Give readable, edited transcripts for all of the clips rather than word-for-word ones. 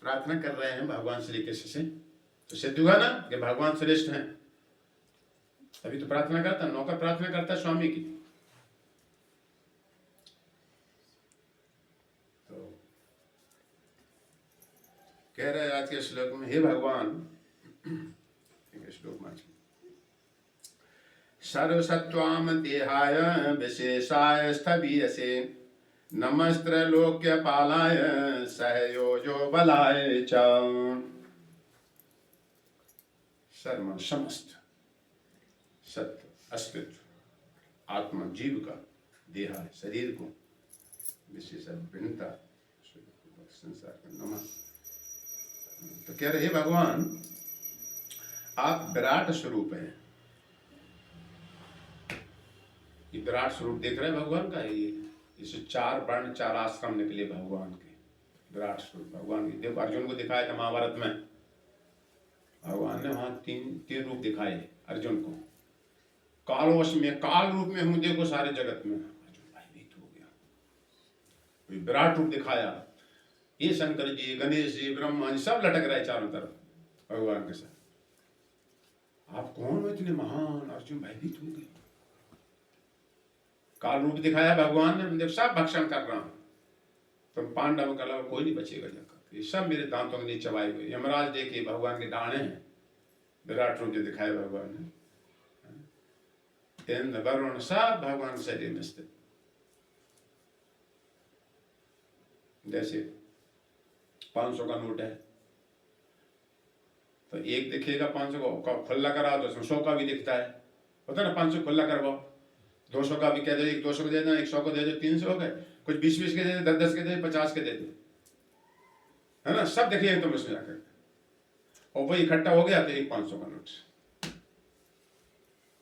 प्रार्थना कर रहे हैं भगवान श्री कृष्ण से, तो सिद्ध हुआ ना कि भगवान श्रेष्ठ हैं। तभी तो प्रार्थना करता, नौकर प्रार्थना करता स्वामी की। तो कह रहे आज के श्लोक में, हे भगवान, श्लोक में सर्वसत्वाम देहाय विशेषाय स्थवीयसे नमस्त्रलोक्य पालाय सहयोजो बलाय च। सर्व समस्त सत्य अस्तित्व आत्मा जीव का देहा शरीर को विशेष भिन्नता संसार का नमः। तो कह रहे भगवान आप विराट स्वरूप हैं। ये विराट स्वरूप देख रहे हैं भगवान का। ये इसे 4 वर्ण 4 आश्रम निकले भगवान के। विराट स्वरूप भगवान की देखो, अर्जुन को दिखाया था महाभारत में। भगवान ने वहां तीन रूप दिखाए अर्जुन को। कालवश में काल रूप में हूं देखो सारे जगत में। अर्जुन भयभीत हो गया। विराट रूप दिखाया। ये शंकर जी, गणेश जी, ब्रह्मा जी सब लटक रहे चारों तरफ भगवान के साथ। आप कौन हो इतने महान? अर्जुन भयभीत हो गए। काल रूप दिखाया भगवान ने, देखो सब भक्षण कर रहा हूं, तुम पांडव के अलावा कोई नहीं बचेगा जाकर। ये सब मेरे दांतों के नीचे चबाए हुए। यमराज देखिए भगवान के डाणे हैं। विराट रूप जो दिखाया भगवान ने, इंद्र वरुण सब भगवान के शरीर में स्थित। जैसे 500 का नोट है तो एक दिखेगा 500 का खुला करा तो उसमें 100 का भी दिखता है। होता है ना, 500 खुला करवाओ, 200 का भी कह दो, 200 को दे दो, 100 को दे दो, 300 हो गए, कुछ 20-20 के दे दो, 10-10 के दे दो, 50 के दे दो, है ना, सब देखिए तुम उसमें जाकर। और वो इकट्ठा हो गया तो एक 500 का नोट।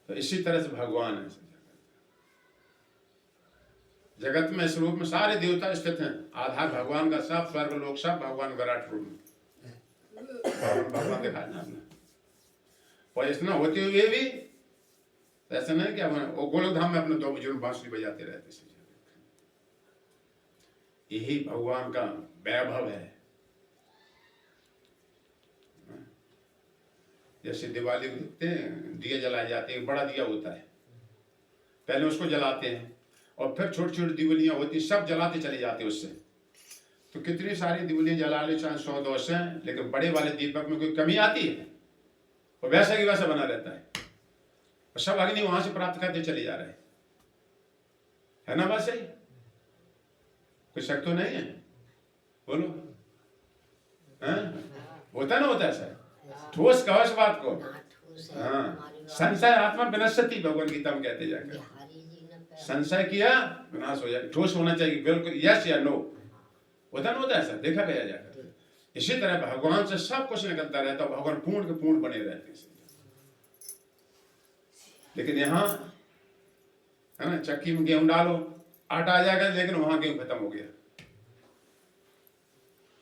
तो इसी तरह से भगवान है जगत में। इस रूप में सारे देवता स्थित हैं। आधार भगवान का सब स्वर्ग लोक सब भगवान विराट रूप में भगवान दिखाया ना आपने। और इतना होते हुए भी ऐसा नहीं कि वो गोलक धाम में अपने 2 बुजुर्ग बांसुरी बजाते रहते। यही भगवान का वैभव है। जैसे दिवाली को देखते हैं दिया जलाए जाते हैं, बड़ा दिया होता है, पहले उसको जलाते हैं और फिर छोटी छोटी दिवलियां होती सब जलाते चले जाते उससे। तो कितनी सारी दिवलियां जला ले, चाहे 100-200 हैं, लेकिन बड़े वाले दीपक में कोई कमी आती है? और वैसा की वैसा बना रहता है। और सब अग्नि वहां से प्राप्त करते चले जा रहे है ना। बात सही? कोई शक तो नहीं है? बोलो। होता ना, होता ऐसा ठोस कहो इस बात को। हाँ, संशय आत्मा विनश्यति भगवान गीता में कहते जाकर। संशय किया विनाश हो जाए। ठोस होना चाहिए, बिल्कुल यस या नो। होता ना, होता ऐसा, देखा गया जाकर। इसी तरह भगवान से सब कुछ निकलता रहता, भगवान पूर्ण के पूर्ण बने रहते हैं। लेकिन यहाँ है ना, चक्की में गेहूं डालो, आटा आ जाएगा, लेकिन वहां गेहूं खत्म हो गया।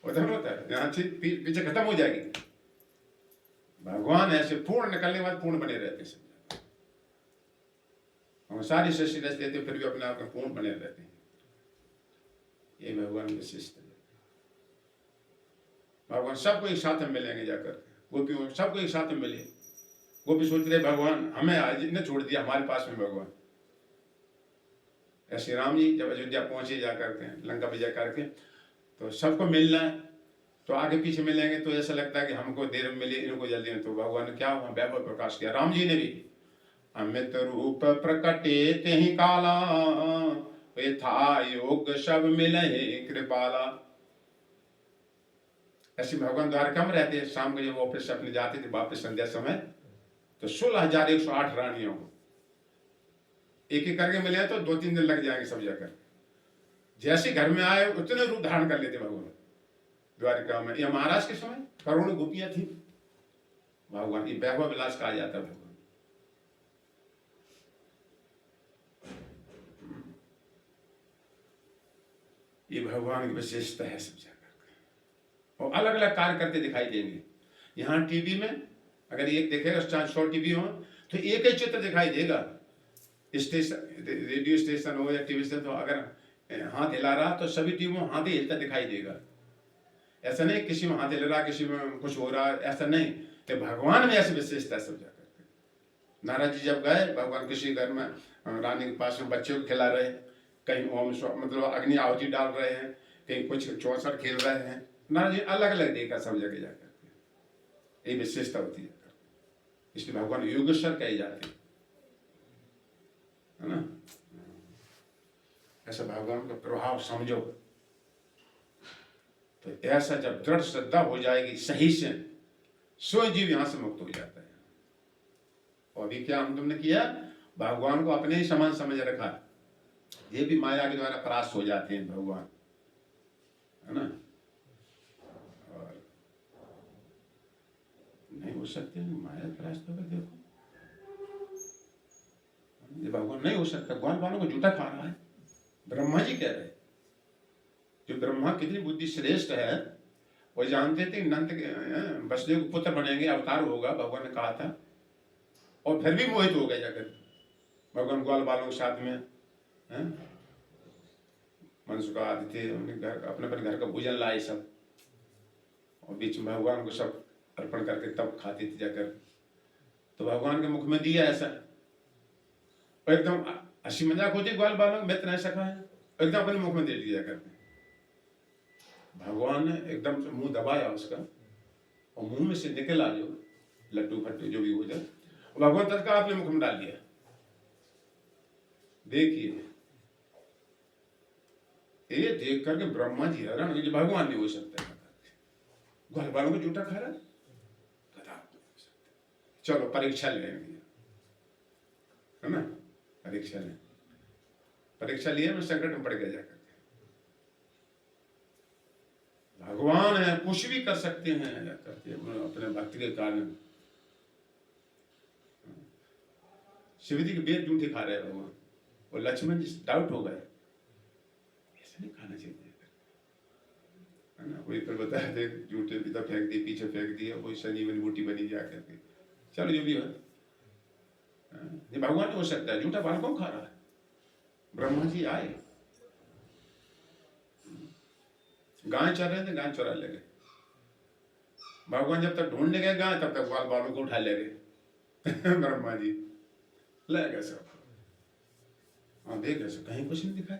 होता है यहाँ पीछे खत्म हो जाएगी। भगवान ऐसे पूर्ण निकलने बाद पूर्ण बने रहते हैं। हम सारी सृष्टि रच देते फिर भी अपने आप में पूर्ण बने रहते हैं। ये भगवान विशिष्ट है। भगवान सबको एक साथ में मिलेंगे जाकर। गोपियों सबको एक साथ में मिले। गोपी सोच रहे भगवान हमें आज ने छोड़ दिया, हमारे पास में भगवान। ऐसे राम जी जब अयोध्या पहुंचे जाकर के लंका विजय करके, तो सबको मिलना है, तो आगे पीछे मिलेंगे तो ऐसा लगता है कि हमको देर में मिले, इनको जल्दी में। तो भगवान ने क्या हुआ, वैभव प्रकाश किया। राम जी ने भी अमित रूप प्रकटे तेहि काला, था योग सब मिले कृपाला। ऐसे भगवान द्वारका में रहते। शाम को जब ऑफिस से अपने जाते थे वापस संध्या समय, तो 16,108 रानियों को एक एक करके मिले तो 2-3 दिन लग जाएंगे सब जाकर। जैसे घर में आए उतने रूप धारण कर लेते भगवान द्वारिका में। या महाराज के समय करोड़ों गोपियां थी। भगवान की वैभव विलास कहा जाता है भगवान। ये भगवान की विशेषता है सब जाकर। और अलग अलग कार्य करते दिखाई देंगे। यहाँ टीवी में अगर एक देखेगा, चाहे 100 टीवी हो तो एक ही चित्र दिखाई देगा। स्टेशन, रेडियो स्टेशन हो या टीवी स्टेशन, तो अगर हाथ हिला रहा तो सभी टीमों हाथ ही हिलता दिखाई देगा। ऐसा नहीं किसी में हाथ हिल रहा, किसी में कुछ हो रहा, ऐसा नहीं। तो भगवान में ऐसी विशेषता सब जाकर के। नारद जी जब गए, भगवान किसी घर में रानी के पास में बच्चे को खिला रहे हैं, कहीं ओम मतलब अग्नि आहुति डाल रहे हैं, कहीं कुछ चौसठ खेल रहे हैं, नारद जी अलग अलग देखा सब जगह जाकर के। ये विशेषता होती है, इसलिए भगवान योगेश्वर कहे जाते है ना। ऐसा भगवान का प्रभाव समझो। तो ऐसा जब दृढ़ श्रद्धा हो जाएगी सही से, सो जीव यहां से मुक्त हो जाता है। और अभी क्या हम तुमने किया, भगवान को अपने ही समान समझ रखा। ये भी माया के द्वारा परास्त हो जाते हैं भगवान, है ना। और नहीं हो सकते, माया परास्त होगा। देखो ये भगवान नहीं हो सकता, भगवान वालों को जूठा खा रहा है। ब्रह्मा जी कह रहे, जो ब्रह्मा कितनी बुद्धि श्रेष्ठ है, वो जानते थे नंद वसुदेव को पुत्र बनेंगे, अवतार होगा, भगवान ने कहा था, और फिर भी मोहित हो गए जाकर भगवान ग्वाल बालों के साथ में। मनसुखा आदि थे, उन्हें घर अपने घर का भोजन लाए सब, और बीच में भगवान को सब अर्पण करके तब खाते थे जाकर। तो भगवान के मुख में दिया ऐसा, और एकदम हंसी मजाक होती ग्वाल बालों में, इतना ऐसा खाया, एकदम अपने मुख में दे दिया करते। भगवान ने एकदम से मुंह दबाया उसका, और मुंह में से निकला जो लड्डू फट्टू जो भी हो जाए, भगवान तत्काल अपने मुख में डाल दिया। देखिए ये देख करके ब्रह्मा जी हैरान, भगवान नहीं हो सकता, ग्वाल बालों को जूठा खा रहा, चलो परीक्षा लेंगे, है ना। परीक्षा लें, परीक्षा लिए मैं संकट में पड़ गया जाकर। भगवान है, कुछ भी कर सकते हैं करते अपने भक्ति के कारण। शिव जी के वेद जूठे खा रहे हैं भगवान, और लक्ष्मण जी डाउट हो गए, ऐसा नहीं खाना चाहिए, है ना। कोई फिर बताया थे जूठे पिता फेंक दिए, पीछे फेंक दिया, कोई शनि में बूटी बनी जाकर के। चलो जो भी हो, ये भगवान नहीं हो सकता है, जूठा बाल कौन खा रहा है। ब्रह्मा जी आए, गाय चर रहे थे, गाय चुरा ले गए। भगवान जब तक ढूंढने गए गाय, तब तक ग्वाल बालों को उठा ले गए। ब्रह्मा जी ले गए सब। हाँ देख ऐसे कहीं कुछ नहीं दिखाई।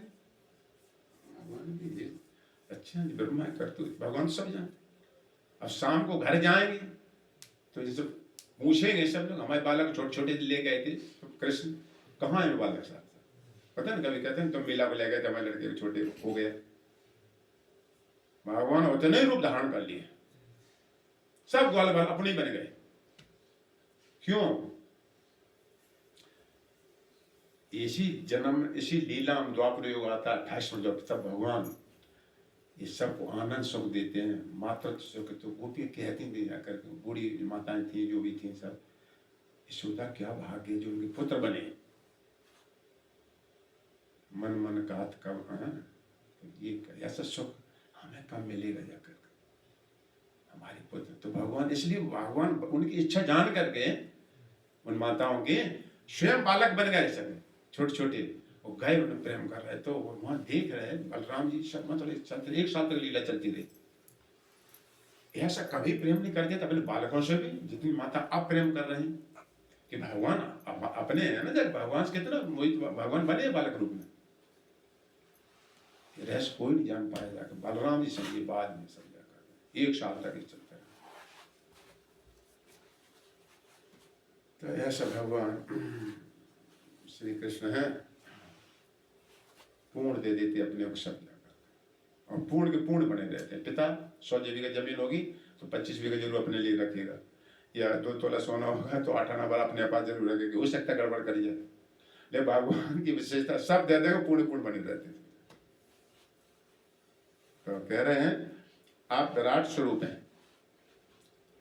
भगवान भी अच्छा ब्रह्मा करते, भगवान सब जानते। अब शाम को घर जाएंगे तो जैसे पूछेंगे सब लोग, हमारे बालक छोटे छोटे ले गए थे, तो कृष्ण कहाँ है बालक साथ, पता नहीं, कभी कहते हैं तुम मीला को ले गए थे, हमारे लड़के छोटे हो गए। भगवान होते नहीं रूप धारण कर लिए, सब ग्वाल बाल अपने बन गए। क्यों? इसी जन्म, इसी लीला में द्वापर युग आता 28 जब तब भगवान ये सबको आनंद सुख देते हैं, मातृत्व सुख। तो गोपी कहती थी जाकर, बूढ़ी माताएं थी जो भी थी सब, यशोदा क्या भाग्य जो उनके पुत्र बने। मन मन कात कब, ये ऐसा सुख हमें कब मिलेगा जाकर हमारे पुत्र। तो भगवान, इसलिए भगवान उनकी इच्छा जान करके उन माताओं के स्वयं बालक बन गए सब छोटे छोटे, वो गए उन्हें प्रेम कर रहे। तो वहां देख रहे बलराम जी सब, मतलब चलते 1 साल तक लीला चलती रही। ऐसा कभी प्रेम नहीं करते अपने बालकों से भी जितनी माता अब प्रेम कर रहे हैं, कि भगवान अपने है ना, जब भगवान से कितना मोहित भगवान बने बालक रूप में। रहस्य कोई नहीं जान पाएगा, बलराम जी समझे बाद में समझा कर 1 साल तक ही चलता है। तो ऐसा भगवान श्री कृष्ण है, पूर्ण दे देते अपने को सब जाकर, और पूर्ण के पूर्ण बने रहते हैं। पिता 100 बीघा जमीन होगी तो 25 बीघा जरूर अपने लिए रखेगा, या 2 तोला सोना होगा तो 8 आना बार अपने पास जरूर रखेगा। हो सकता है गड़बड़ करी जाए, लेकिन भगवान की विशेषता सब दे देगा, पूर्ण पूर्ण बने रहते हैं। तो कह रहे हैं आप विराट स्वरूप हैं,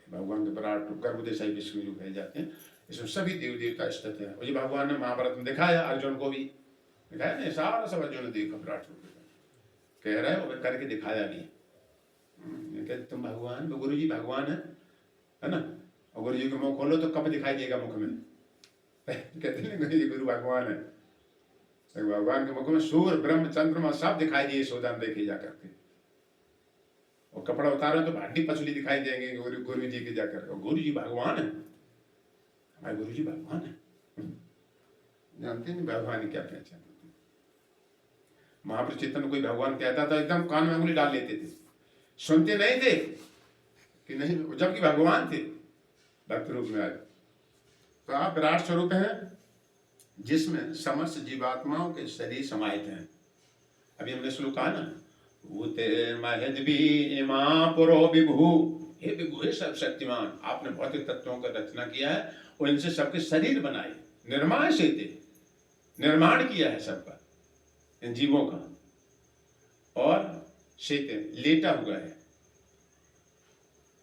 भगवान के विराट गर्भदेशाई विष्णु जो कहे जाते हैं, इसमें सभी देव देवता स्थित हैं। और ये भगवान ने महाभारत में दिखाया, अर्जुन को भी दिखाया नहीं, सारा सब अर्जुन ने देखा विराट स्वरूप कह रहा है, वो करके दिखाया नहीं। कहते तुम भगवान, तो गुरु जी भगवान है ना, और गुरु जी का मुंह खोलो तो कब दिखाई देगा मुख में। कहते नहीं गुरु भगवान है, तो भगवान के मुख में सूर्य ब्रह्म चंद्रमा सब दिखाई दिए, सोदान देखे जा करके। और कपड़ा उतारो तो हड्डी पसली दिखाई देंगे गुरु जी के जाकर। और गुरु जी भगवान है, हमारे गुरु जी भगवान है। जानते नहीं भगवान की क्या पहचान होती। महापुरुष चैतन्य कोई भगवान कहता था एकदम कान में उंगली डाल लेते थे, सुनते नहीं थे कि नहीं, जबकि भगवान थे भक्त रूप में आए। तो आप विराट स्वरूप हैं जिसमें समस्त जीवात्माओं के शरीर समाहित हैं। अभी हमने श्लोक कहा ना, भूते महद्वी इमा पुरो विभु, हे विभु हे सब शक्तिमान, आपने भौतिक तत्वों का रचना किया है और इनसे सबके शरीर बनाए, निर्माण से थे, निर्माण किया है सबका, इन जीवों का। और शेते लेटा हुआ है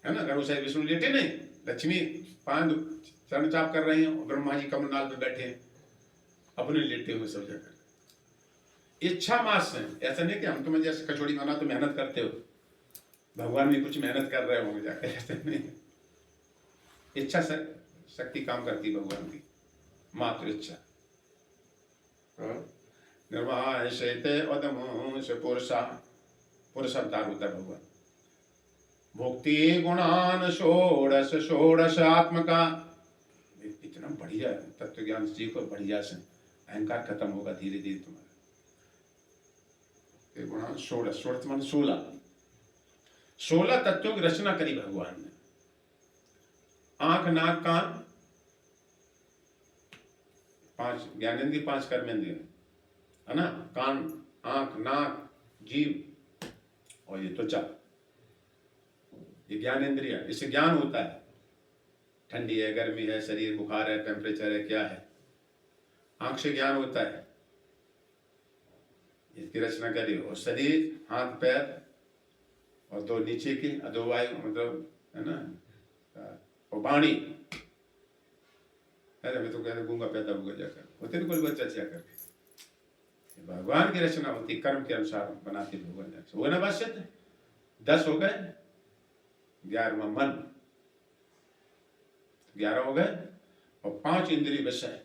ना, गर्भ से विष्णु लेटे नहीं, लक्ष्मी पांच चरण चाप कर रहे हैं और ब्रह्मा जी कमलनाथ में बैठे हैं अपने लेटे हुए सब जगह। इच्छा मास है, ऐसा नहीं कि हम तुम्हें जैसे कचौड़ी बना तो मेहनत करते हो, भगवान भी कुछ मेहनत कर रहे होंगे जाकर, ऐसा नहीं। इच्छा शक्ति काम करती भगवान की, मात्र इच्छा। निर्वाह शेते अदमो से पुरुषा, पुरुष अवतार होता है भगवान। भुक्ति गुणान षोडश षोडश आत्मका, इतना बढ़िया तत्व ज्ञान सीखो, बढ़िया से अहंकार खत्म होगा धीरे धीरे तुम्हारा। गुणान षोडश, षोडश मान 16, 16 तत्वों की रचना करी भगवान ने। आंख नाक कान 5 ज्ञानेंद्रिय, 5 कर्मेंद्रिय है ना, कान आंख नाक जीव और ये त्वचा, ये ज्ञानेंद्रिय, इससे ज्ञान होता है। ठंडी है, गर्मी है, शरीर बुखार है, टेम्परेचर है, क्या है। आंख से ज्ञान होता है, इसकी रचना करी। और शरीर, हाथ पैर और 2 नीचे की अधोवायु, मतलब है ना, और वाणी। अरे मैं तो कहते गूंगा पैदा हुआ जाकर, होते ना कोई बच्चा करके। भगवान की रचना होती, कर्म के अनुसार बनाती भगवान। वो ना बस 10 हो गए, 11वां मन, 11 हो गए। और 5 इंद्रिय विषय,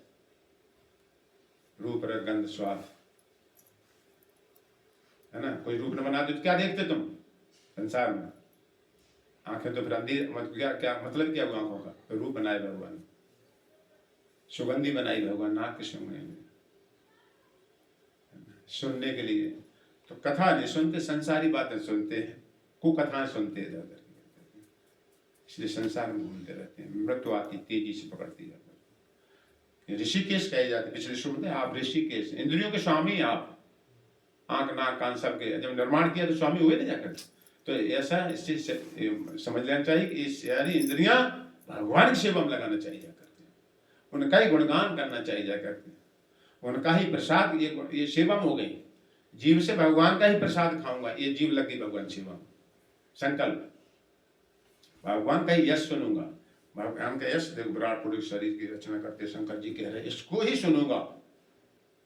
रूप रस गंध स्वाद, है ना। कोई रूप न बनाते तो क्या देखते तुम संसार में, आंखें तो फिर अंधी, क्या मतलब क्या हुआ आंखों का, तो रूप बनाए भगवान, सुगंधी बनाई भगवान, नाक के सुगंधी, सुनने के लिए। तो कथा नहीं सुनते, संसारी बातें सुनते हैं, कुकथाएं सुनते हैं ज्यादा, इसलिए संसार में घूमते रहते हैं। मृत्यु आती तेजी से पकड़ती जाती है। ऋषिकेश कहे जाते, पिछले सुनते हैं आप ऋषिकेश, इंद्रियों के स्वामी आप, आंख नाक कान सब के जब निर्माण किया तो स्वामी हुए ना जाकर। तो ऐसा इस चीज से समझ लेना चाहिए कि इस सारी इंद्रियां भगवान की सेवा में लगाना चाहिए जाकर, उनका ही गुणगान करना चाहिए जाकर, उनका ही प्रसाद, ये सेवा में हो गई। जीव से भगवान का ही प्रसाद खाऊंगा, ये जीव लग गई भगवान सेवा में। संकल्प भगवान का ही यश सुनूंगा, भगवान का यश। देखो विराट पुरुष शरीर की रचना करते शंकर जी कह रहे इसको ही सुनूंगा,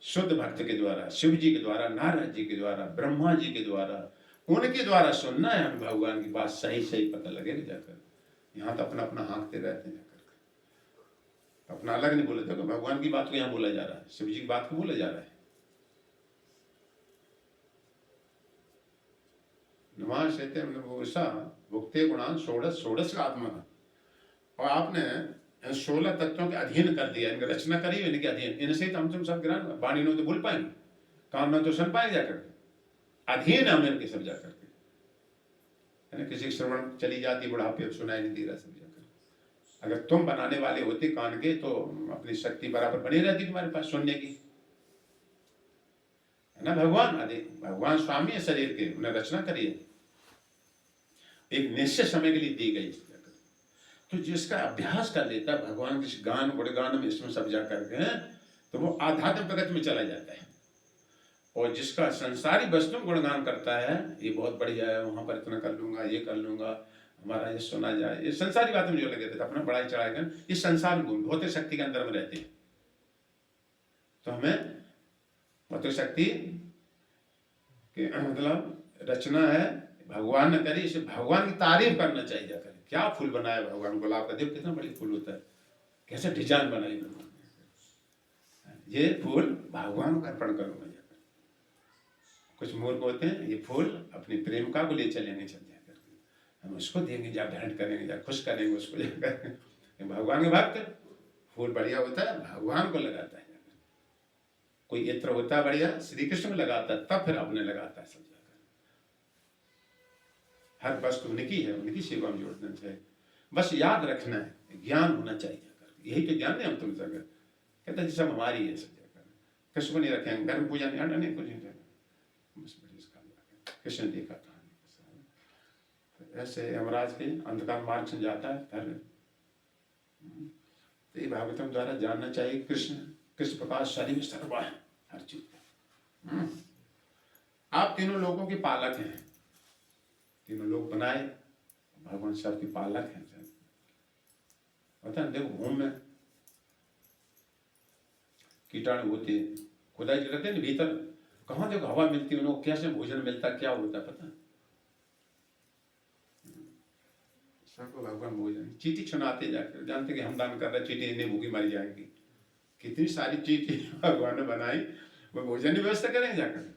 शुद्ध भक्त के द्वारा, शिव जी के द्वारा, नारद जी के द्वारा, ब्रह्मा जी के द्वारा, उनके द्वारा सुनना है हमें भगवान की बात, सही सही पता लगेगा जाकर। यहाँ तो अपना अपना हाँकते रहते हैं जाकर, अपना अलग नहीं बोले। देखो भगवान की बात को यहाँ बोला जा रहा है, शिव जी की बात को बोला जा रहा है। भुक्ते गुणान षोडश षोडश का आत्मा, और आपने 16 तत्वों के अधीन कर दिया, इनकी रचना करी है, इनके अधीन। इनसे तो हम तुम सब ग्रहण, वाणी नो तो बोल पाएंगे, काम में तो सुन पाएंगे जाकर, अधीन हम इनके सब जाकर के, है ना। किसी श्रवण चली जाती बुढ़ापे, सुनाई नहीं दे रहा सब जाकर। अगर तुम बनाने वाले होते कान के तो अपनी शक्ति बराबर बनी रहती तुम्हारे पास सुनने की, है ना। भगवान स्वामी है शरीर के, उन्हें रचना करी है, एक निश्चित समय के लिए दी गई। तो जिसका अभ्यास कर लेता है भगवान के गान गुणगान में, इसमें सब जा करके हैं, तो वो आध्यात्मिक प्रगति में चला जाता है। और जिसका संसारी वस्तु में गुणगान करता है, ये बहुत बढ़िया है, वहां पर इतना कर लूंगा, ये कर लूंगा, हमारा ये सुना जाए, ये संसारी बातों में जो लगे रहते, अपना बढ़ाई चढ़ाई कर, इस संसार में भौतिक शक्ति के अंदर में रहते हैं। तो हमें भौतिक शक्ति के मतलब रचना है भगवान ने करी, इसे भगवान की तारीफ करना चाहिए जाकर। क्या फूल बनाया भगवान, गुलाब का, देखो कितना बड़ी फूल होता है, कैसे डिजाइन बनाई भगवान ने। ये फूल भगवान को अर्पण करूंगा जाकर। कुछ मूर्ख होते हैं, ये फूल अपनी प्रेमिका को ले चलेंगे चल जाकर, हम उसको देंगे, जा भेंट करेंगे, जा खुश करेंगे उसको जाकर। भगवान के भक्त फूल बढ़िया होता है भगवान को लगाता है, कोई इत्र होता है बढ़िया श्री कृष्ण को लगाता है, तब फिर अपने लगाता है सब जाकर। हर वस्तु उनकी है, उनकी सेवा में जोड़ना चाहिए। बस याद रखना है, ज्ञान होना चाहिए जाकर, यही तो ज्ञान है हम तुम जगह कहते हैं सब हमारी है सब जाकर। कृष्ण को नहीं रखेंगे घर में, पूजा नहीं, अंडा नहीं, कुछ नहीं जाकर बस कृष्ण देखा था। तो ऐसे यमराज के अंधकार मार्ग से जाता है धर्म। तो ये भागवतम द्वारा जानना चाहिए कृष्ण किस प्रकार शरीर में सर्वा है हर चीज। आप तीनों लोगों के पालक हैं, तीनों लोग बनाए, भगवान सबके पालक हैं। पता है देखो भूमि में कीटाणु होते, खुदाई जो रहते हैं भीतर, कहाँ देखो हवा मिलती है उनको, कैसे भोजन मिलता, क्या होता है पता? सबको भगवान भोजन, चीटी चुनाते जाकर, जानते कि हम दान कर रहे, चीटी इतनी भूखी मर जाएगी। कितनी सारी चीटी भगवान ने बनाई, वो भोजन की व्यवस्था करेंगे जाकर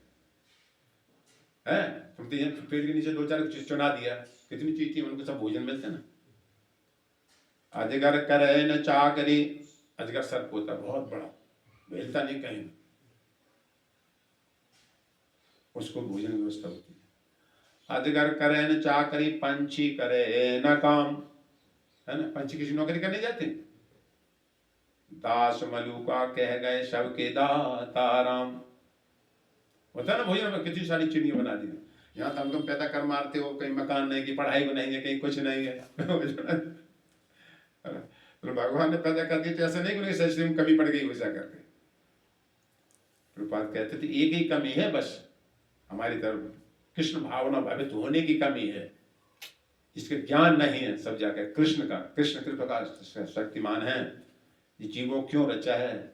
है। तुम तो यहाँ पेड़ के नीचे 2-4 चुना दिया, कितनी चीटी उनको सब भोजन मिलते ना। अजगर करे न चाकरी, अजगर सर्प होता बहुत बड़ा, मिलता नहीं कहीं, उसको भोजन व्यवस्था होती है। अजगर करे न चाकरी, पंछी करे न काम, है ना, पंछी किसी नौकरी करने जाते। दास मलुका कह गए सबके दाता राम, होता है ना भोजन में, कितनी सारी चिड़ियां बना दी। यहाँ तो हम पैदा कर मारते हो, कहीं मकान नहीं, की पढ़ाई को नहीं है, कहीं कुछ नहीं है। तो भगवान ने पैदा कर दिया, तो ऐसा नहीं कि शरीर में कमी पड़ गई वैसा करके। प्रभुपाद कहते थे एक ही कमी है बस हमारी तरफ, कृष्ण भावना भावित होने की कमी है, इसके ज्ञान नहीं है सब जाकर कृष्ण का। कृष्ण किस प्रकार शक्तिमान है, ये जीवों क्यों रचा है,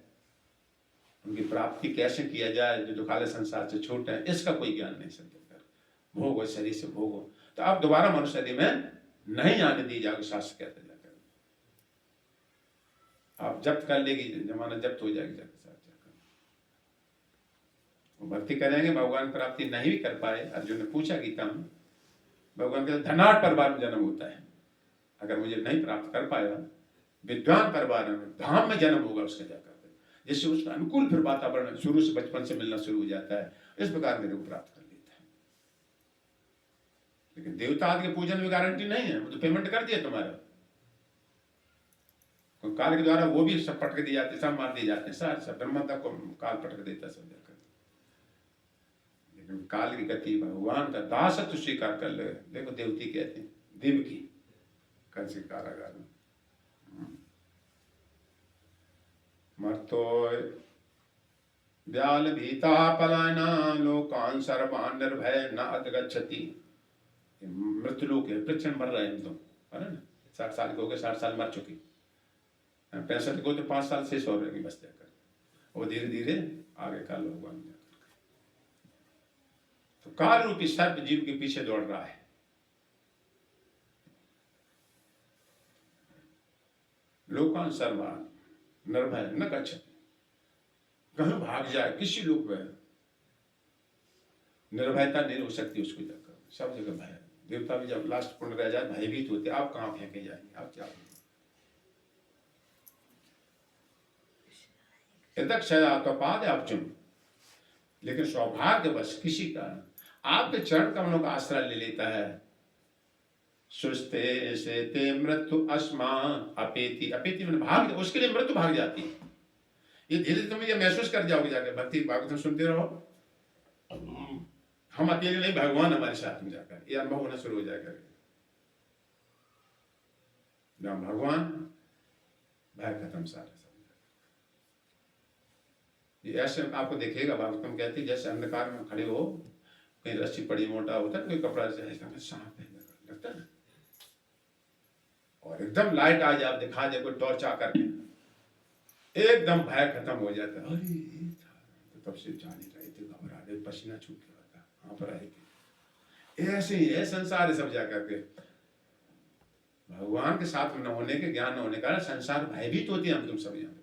उनकी प्राप्ति कैसे किया जाए, जो दुखाले संसार से छूटे हैं, इसका कोई ज्ञान नहीं सब जाकर। भोग शरीर से भोग हो, तो आप दोबारा मनुष्य शरीर में नहीं आने दी जाओगे, शास्त्र कहते जाकर। आप जब्त कर लेगी, जमाना जब्त हो जाएगी जाकर साथ जाकर। वो भक्ति करेंगे, भगवान प्राप्ति नहीं भी कर पाए। अर्जुन ने पूछा गीता में, भगवान के धनाढ़ परिवार में जन्म होता है, अगर मुझे नहीं प्राप्त कर पाया, विद्वान परिवार में धाम में जन्म होगा उसका जाकर, जिससे उसका अनुकूल फिर वातावरण शुरू से बचपन से मिलना शुरू हो जाता है, इस प्रकार मेरे को प्राप्त कर लेता है। लेकिन देवता आदि के पूजन में गारंटी नहीं है, वो तो पेमेंट कर दिया तुम्हारा, काल के द्वारा वो भी सब पटक दिए जाते, सब मार दिए जाते, सब ब्रह्मा तक को काल पटक देता सब जाकर। लेकिन काल की गति, भगवान का दासत्व स्वीकार कर ले। देखो देवती कहते हैं देव की कंस के कारागार में, मर्तो व्याल भीता पलायना लोकान सर्वान निर्भय न अधगच्छति। मृत्यु लोक है, पृथ्वी मर रहे हैं तुम, है ना, 60 साल के हो गए, 60 साल मर चुकी, 65 को तो 5 साल शेष हो रहेगी बस जाकर, वो धीरे धीरे आगे काल भगवान जाकर। तो काल रूपी सर्प जीव के पीछे दौड़ रहा है। लोकान सर्वान निर्भय न गच्छति, कहीं भाग जाए किसी लोग में निर्भयता नहीं हो सकती उसको जाकर, सब जगह भय। देवता भी जब लास्ट पुण्य रह जाए भयभीत होते, आप कहाँ फेंके जाएंगे, आप क्या क्षयापाद अर्जुन। लेकिन सौभाग्यवश किसी का आपके चरण कमलों का आश्रय ले लेता है, सुस्ते से ते मृत्यु अस्मा अपेति, अपेति मैंने भाग, उसके लिए मृत्यु भाग जाती है। ये धीरे धीरे तुम ये महसूस कर जाओगे जाकर, भक्ति भागवत सुनते रहो, हम अकेले नहीं, भगवान हमारे साथ में जाकर, ये अनुभव होना शुरू हो जाएगा। जब भगवान, भय खत्म सारा। ये ऐसे आपको देखेगा, भागवतम कहती है जैसे अंधकार में खड़े हो, कहीं रस्सी पड़ी, मोटा होता है, कोई कपड़ा से सांप लगता है, और एकदम लाइट आ जाए, आप दिखा दे कोई टॉर्च आकर के, एकदम भय खत्म हो जाता है। अरे तो तब से जाने रहे थे, घबरा रहे, पसीना छूट गया था, वहां पर आएगी। ऐसे ही है संसार है सब जाकर के। भगवान के साथ न होने के, ज्ञान न होने का संसार भयभीत होती है, हम तुम सब यहाँ।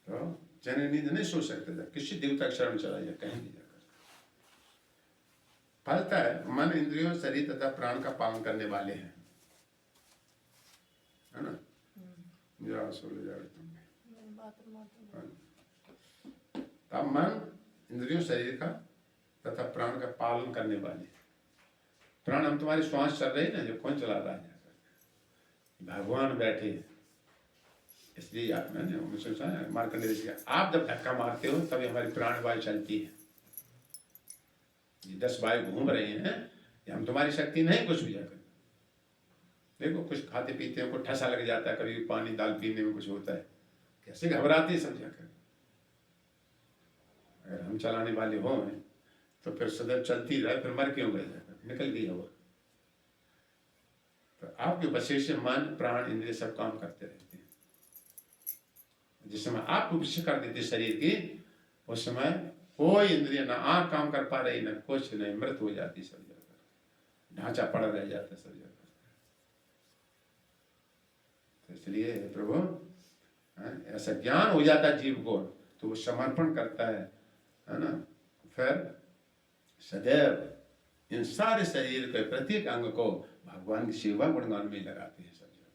तो जननी नहीं सोच सकते थे किसी देवता के शरण चला जाए, कहीं नहीं जाकर। फलता है मन इंद्रियों शरीर तथा प्राण का पालन करने वाले हैं, है ना। जाओ सो जाओ तुम। तब मन इंद्रियों शरीर का तथा प्राण का पालन करने वाले। प्राण हम तुम्हारी श्वास चल रही ना, जो कौन चला रहा है? भगवान बैठे। इसलिए मैंने सोचा मार्कंडेय ऋषि, आप जब धक्का मारते हो तभी हमारी प्राण वायु चलती है। ये 10 वायु घूम रहे हैं, ये हम तुम्हारी शक्ति नहीं कुछ भी जाकर। देखो कुछ खाते पीते हैं, कुछ ठसा लग जाता है, कभी पानी दाल पीने में कुछ होता है, कैसे घबराते हैं सब जाकर। अगर हम चलाने वाले हों तो फिर सदैव चलती रहे, फिर मर क्यों गए जाकर, निकल गई हवा। तो आपके वशिष्ठ मन प्राण इंद्रिय सब काम करते रहते हैं। जिस समय आप उपस्थित कर देते शरीर की, उस समय कोई इंद्रिय ना आंख काम कर पा रही, ना कुछ नहीं, मृत हो जाती सब जाकर, ढांचा पड़ा रह जाता सब जाकर। तो इसलिए प्रभु ऐसा ज्ञान हो जाता है जीव को, तो वो समर्पण करता है ना। फिर सदैव इन सारे शरीर के प्रत्येक अंग को भगवान की सेवा गुणगान में लगाते हैं सब जगह।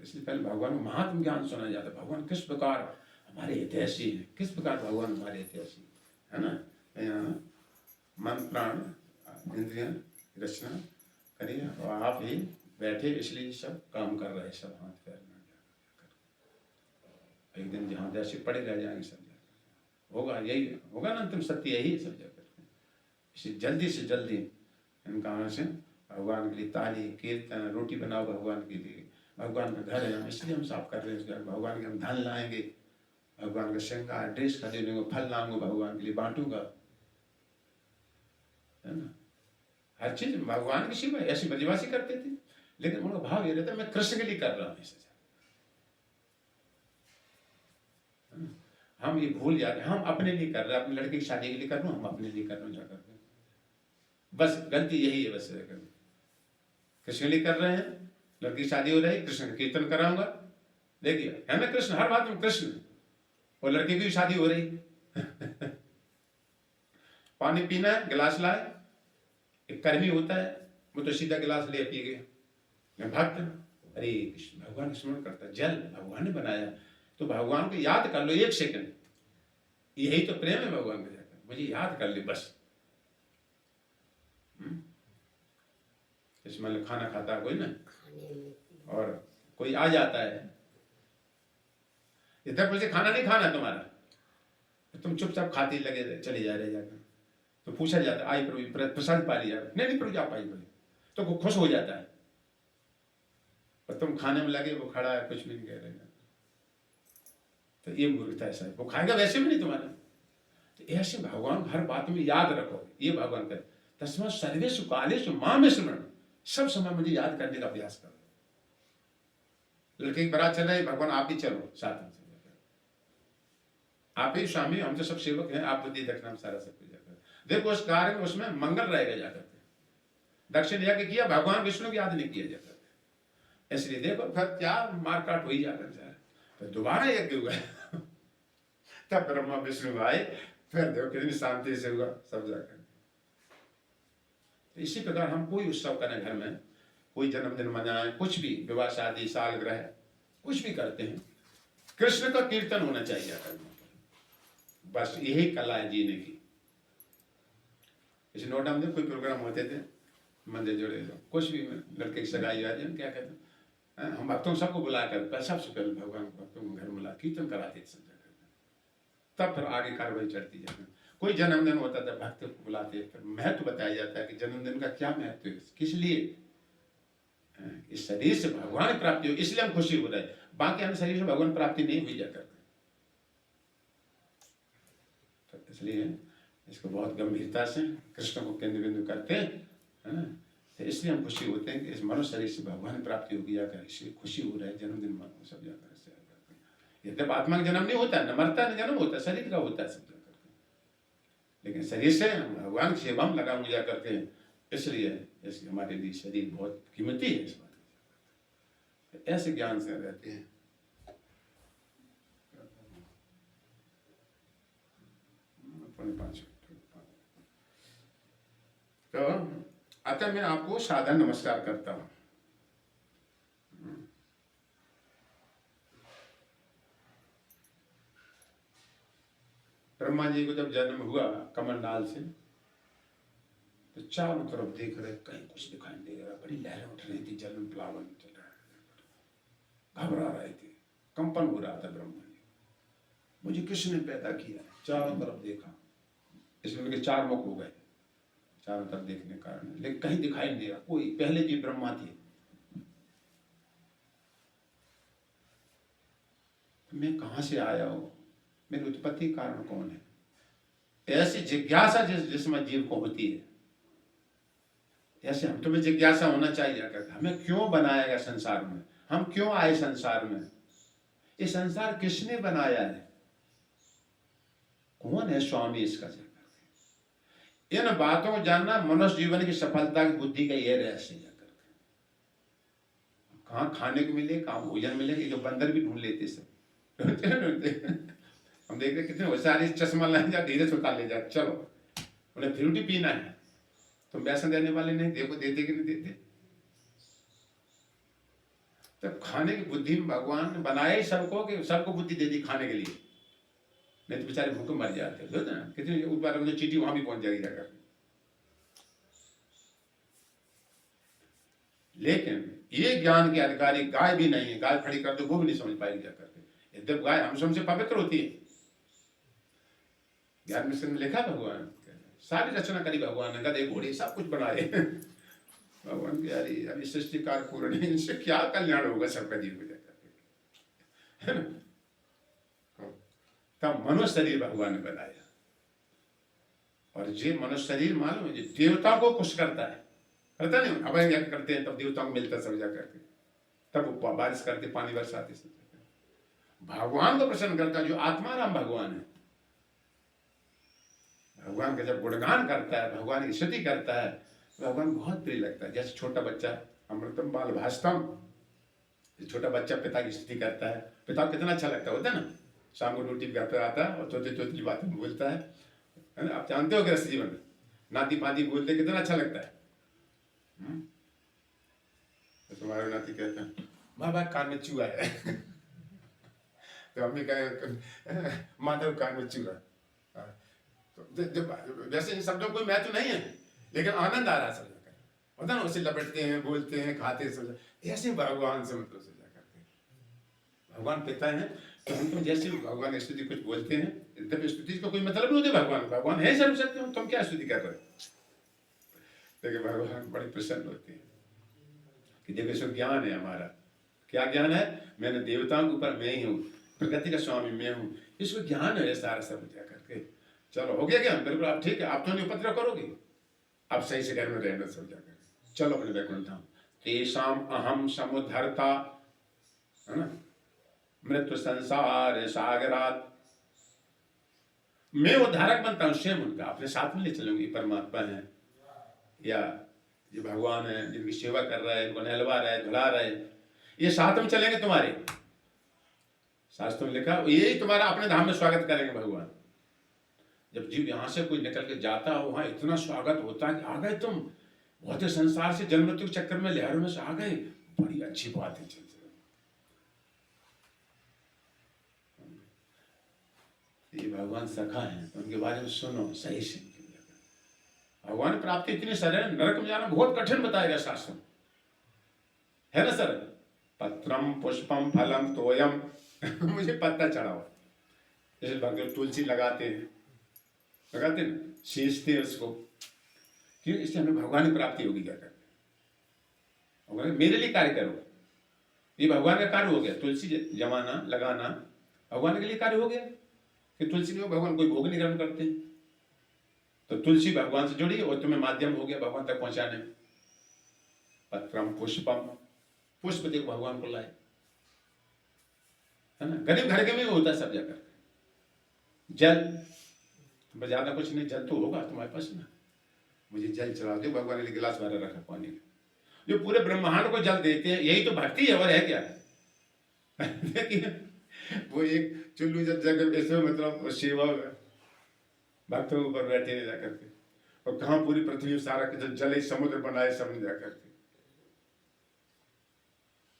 इसलिए पहले भगवान को महात्म ज्ञान सुना जाता है, भगवान किस प्रकार हमारे हितैषी है, किस प्रकार भगवान हमारे हितैषी है ना। मन प्राण इंद्रिय रचना करिए, और आप ही बैठे इसलिए सब काम कर रहे हैं, सब हाथ पैर में। एक दिन जहाँ जैसे पड़े रह जाएंगे सब जगह, होगा यही होगा ना, अंतिम सत्य यही सब जगह। इसे जल्दी से जल्दी इन कामों से भगवान के लिए ताली कीर्तन रोटी बनाओ भगवान के लिए, भगवान का घर है इसलिए हम साफ कर रहे हैं, भगवान के हम धन लाएंगे, भगवान का श्रृंगार ड्रेस खरीदूंगा, फल लाऊंगा, भगवान के लिए बांटूंगा, है ना। हर चीज भगवान की सेवा ऐसी ब्रजवासी करते थे, लेकिन उनका भाव ये रहता है मैं कृष्ण के लिए कर रहा हूँ। हम ये भूल जाते हैं, हम अपने लिए कर रहे हैं, अपने लड़के की शादी के लिए कर रहा हूँ, हम अपने लिए कर रहे हैं जाकर। बस गलती यही है, बस कृष्ण लिए कर रहे हैं, लड़की की शादी हो रही, कृष्ण का कीर्तन कराऊंगा, देखिए है ना, कृष्ण हर बात में कृष्ण, और लड़की की भी शादी हो रही पानी पीना है गिलास लाए, एक कर्मी होता है वो तो सीधा गिलास ले पी गया, भक्त अरे कृष्ण भगवान स्मरण करता है, जल भगवान ने बनाया, तो भगवान को याद कर लो 1 सेकंड, यही तो प्रेम है भगवान के जाकर, मुझे याद कर ले बस। इसमें खाना खाता है कोई ना, और कोई आ जाता है, इधर मुझे खाना नहीं खाना तुम्हारा, तुम चुपचाप खाते लगे चले जा रहे जाकर, तो पूछा जाता आई प्रभु प्रसाद पा लिया, नहीं प्रभु आप आई प्रभु, तो खुश हो जाता है, और तुम खाने में लगे वो खड़ा है कुछ भी नहीं कह रहे, तो ये मूर्खता है, वो खाएगा वैसे भी नहीं तुम्हारा। तो ऐसे भगवान हर बात में याद रखो, ये भगवान का तस्मात् सर्वेषु कालेषु मां स्मरण, सब समय मुझे याद करने का अभ्यास करो। लड़के की बारात चल रही, भगवान आप भी चलो साथ में, आप ही स्वामी, हम तो सब सेवक हैं, आप तो दे दक्षिणा हम सारा सब कुछ जाकर, देखो उस कार्य में उसमें मंगल रहेगा जाकर, दक्षिण यज्ञ किया भगवान विष्णु की याद नहीं किया जाकर, इसलिए देखो फिर क्या मारकाट हो ही जाकर जा, तो दोबारा यज्ञ हुआ तब ब्रह्मा विष्णु आए, फिर देखो कितनी शांति से हुआ सब जाकर। तो इसी प्रकार हम कोई उत्सव करें घर में, कोई जन्मदिन मनाएं, कुछ भी विवाह शादी सालगिरह कुछ भी करते हैं, कृष्ण का कीर्तन होना चाहिए, बस यही कला है जीने की। इस नोएडा में कोई प्रोग्राम होते थे, मंदिर जुड़े तो कुछ भी लड़के की सगाई आ जाए, क्या कहते हैं, हम भक्तों सबको बुलाकर सबसे पहले भगवान भक्तों को घर बुला कीर्तन कराते थे, तब फिर आगे कार्रवाई चलती जाती। कोई जन्मदिन होता था भक्त को बुलाते, फिर महत्व बताया जाता है कि जन्मदिन का क्या महत्व है, किस लिए, इस शरीर से भगवान प्राप्ति हो इसलिए हम खुशी हो रहे हैं, बाकी हम शरीर से भगवान प्राप्ति नहीं हुई जाकर, तो इसलिए इसको बहुत गंभीरता से कृष्ण को केंद्र बिंदु करते हैं, तो इसलिए हम खुशी होते हैं कि इस मनुष्य शरीर से भगवान प्राप्ति होगी जाकर, इसलिए खुशी हो रहा है, जन्मदिन सब जाकर। जब आत्मा का जन्म नहीं होता है, न मरता न जन्म होता है, शरीर का होता है सब जाकर, लेकिन शरीर से भगवान की सेवा में लगा जा करके, इसलिए इसलिए हमारे लिए शरीर बहुत कीमती है। इस बात ऐसे ज्ञान से रहते हैं। अपने 5 तो अतः मैं आपको सादर नमस्कार करता हूँ। ब्रह्मा जी को जब जन्म हुआ कमंडल से, तो चारों तरफ देख रहे, कहीं कुछ दिखाई नहीं दे रहा, बड़ी लहरें उठ रही थी, जल में प्लावन चल रहा, घबरा रहे थे, कंपन हो रहा था। ब्रह्मा जी, मुझे किसने पैदा किया? चारों तरफ देखा, इसमें उनके चार मुख हो गए, चारों तरफ देखने के कारण, लेकिन कहीं दिखाई नहीं दे रहा कोई। पहले जी ब्रह्मा थे, मैं कहां से आया हूं, मेरी उत्पत्ति कारण कौन है? ऐसी जिज्ञासा जिसमें जीव को होती है, ऐसे हम तुम्हें जिज्ञासा होना चाहिए जाकर, हमें क्यों बनाया गया संसार में, हम क्यों आए संसार में, ये संसार किसने बनाया है, कौन है स्वामी इसका? जाकर इन बातों को जानना मनुष्य जीवन की सफलता की बुद्धि का यह रहस्य। जाकर कहाँ खाने को मिले, कहाँ भोजन मिले, ये जो बंदर भी ढूंढ लेते सब हम देख रहे कितने होशियारी, चश्मा ले जा, धीरे से उतार ले जा, चलो उन्हें फ्रूटी पीना है, तुम पैसा देने वाले नहीं, देखो देते कि नहीं देते। तब खाने की बुद्धि में भगवान ने बनाया ही सबको, कि सबको बुद्धि दे दी खाने के लिए, नहीं तो बेचारे भूखे मर जाते हो ना। कितनी ऊपर मुझे चीटी वहां भी पहुंच जाएगी जाकर। लेकिन ये ज्ञान के अधिकारी गाय भी नहीं है, गाय खड़ी कर दो वो भी नहीं समझ पाएगी जाकर के, यद्यप गाय हम सबसे पवित्र होती है। ज्ञान मिशन में लिखा भगवान सारी रचना करी भगवान ने, गधे घोड़े सब कुछ बनाए भगवान की यारी अभी सृष्टिकार पूर्ण है, इनसे क्या कल्याण होगा सबका जीव को जाकर, है ना। तब मनुष्य शरीर भगवान ने बनाया, और ये मनुष्य शरीर मालूम है देवता को खुश करता है, करता नहीं? अब यज्ञ करते हैं तब देवताओं को मिलता सब जा करके, तब वो बारिश करते, पानी बरसाते सब। भगवान को प्रसन्न करता है जो आत्माराम भगवान है। भगवान का जब गुणगान करता है, भगवान की स्तुति करता है, भगवान बहुत प्रिय लगता है। जैसे छोटा बच्चा अमृतम बाल भाषतम, छोटा बच्चा पिता की स्तुति करता है, पिता को कितना अच्छा लगता होता है ना। शाम को रोटी घर पर आता है और तोते तोतली बातें बोलता है ना। आप जानते हो गृहस्थ जीवन में नाती पाती बोलते कितना अच्छा लगता है। तो तुम्हारे नाती कहते हैं बाबा कान में चूहा है तो अम्मी कहे माधव कान में चूहा। तो वैसे इन शब्दों कोई महत्व नहीं है, लेकिन आनंद आ रहा है सब जाकर, होता ना, उसे लपेटते हैं, बोलते हैं, खाते सब, ऐसे भगवान से मतलब से जाकर के भगवान पिता हैं। तो हम तो जैसे भगवान की स्तुति कुछ बोलते हैं, तब स्तुति का कोई मतलब नहीं होता। भगवान भगवान है सर्वशक्ति, तुम क्या स्तुति कर रहे हो? लेकिन भगवान बड़े प्रसन्न होते हैं कि देखो इसको ज्ञान है हमारा। क्या ज्ञान है? मैंने देवताओं के ऊपर मैं ही हूँ, प्रकृति का स्वामी मैं हूँ, इसको ज्ञान है सारा सब जा करके। चलो हो गया क्या? बिल्कुल आप ठीक है, आप तो नहीं उपद्रव करोगे, आप सही से घर में रहना सब जाकर, चलो अपने वैकुंठ धाम। तेषाम अहम समुद्धरता, है ना, मृत्यु संसार सागरात, मैं उद्धारक बनता हूँ स्वयं उनका, अपने साथ में ले चलूंगी। परमात्मा है या ये भगवान है जिनकी सेवा कर रहा है, इनको नहलवा रहा है, धुला रहा है, ये साथ में चलेंगे तुम्हारे। शास्त्रों में लिखा यही तुम्हारा अपने धाम में स्वागत करेंगे भगवान। जब जीव यहां से कोई निकल के जाता हो, वहां इतना स्वागत होता है कि आ गए तुम, बहुत ही संसार से जन्म मृत्यु चक्कर में लहरों में से आ गए, बड़ी अच्छी बात है। ये भगवान सखा है तो उनके बारे में सुनो सही से। भगवान प्राप्ति इतनी सरल, नरक में जाना बहुत कठिन बताएगा शास्त्र, है ना सर। पत्रम पुष्पम फलम तोयम मुझे पत्ता चढ़ाओ, जैसे भगवान तुलसी लगाते हैं ना, सींचते हैं उसको, क्यों? इससे हमें भगवान की प्राप्ति होगी। क्या करना, मेरे लिए कार्य करो, ये भगवान का कार्य हो गया। तुलसी जमाना लगाना भगवान के लिए कार्य हो गया कि तुलसी में भगवान कोई भोग निग्रहण करते हैं, तो तुलसी भगवान से जुड़ी और तुम्हें माध्यम हो गया भगवान तक पहुंचाने में। पत्रम पुष्पम, पुष्प देखो भगवान को लाए, है ना। गरीब घर के में होता है सब जाकर। जल, ज्यादा कुछ नहीं, जल तो होगा तुम्हारे पास ना, मुझे जल चढ़ा दो, भगवान के लिए गिलास भरा रखा पानी का। जो पूरे ब्रह्मांड को जल देते हैं, यही तो भक्ति है, और है क्या वो एक चुल्लू जब जगह ऐसे मतलब सेवा भक्तों ऊपर बैठे जा करके, और कहाँ पूरी पृथ्वी सारा के जले समुद्र बनाए समझ जाकर के।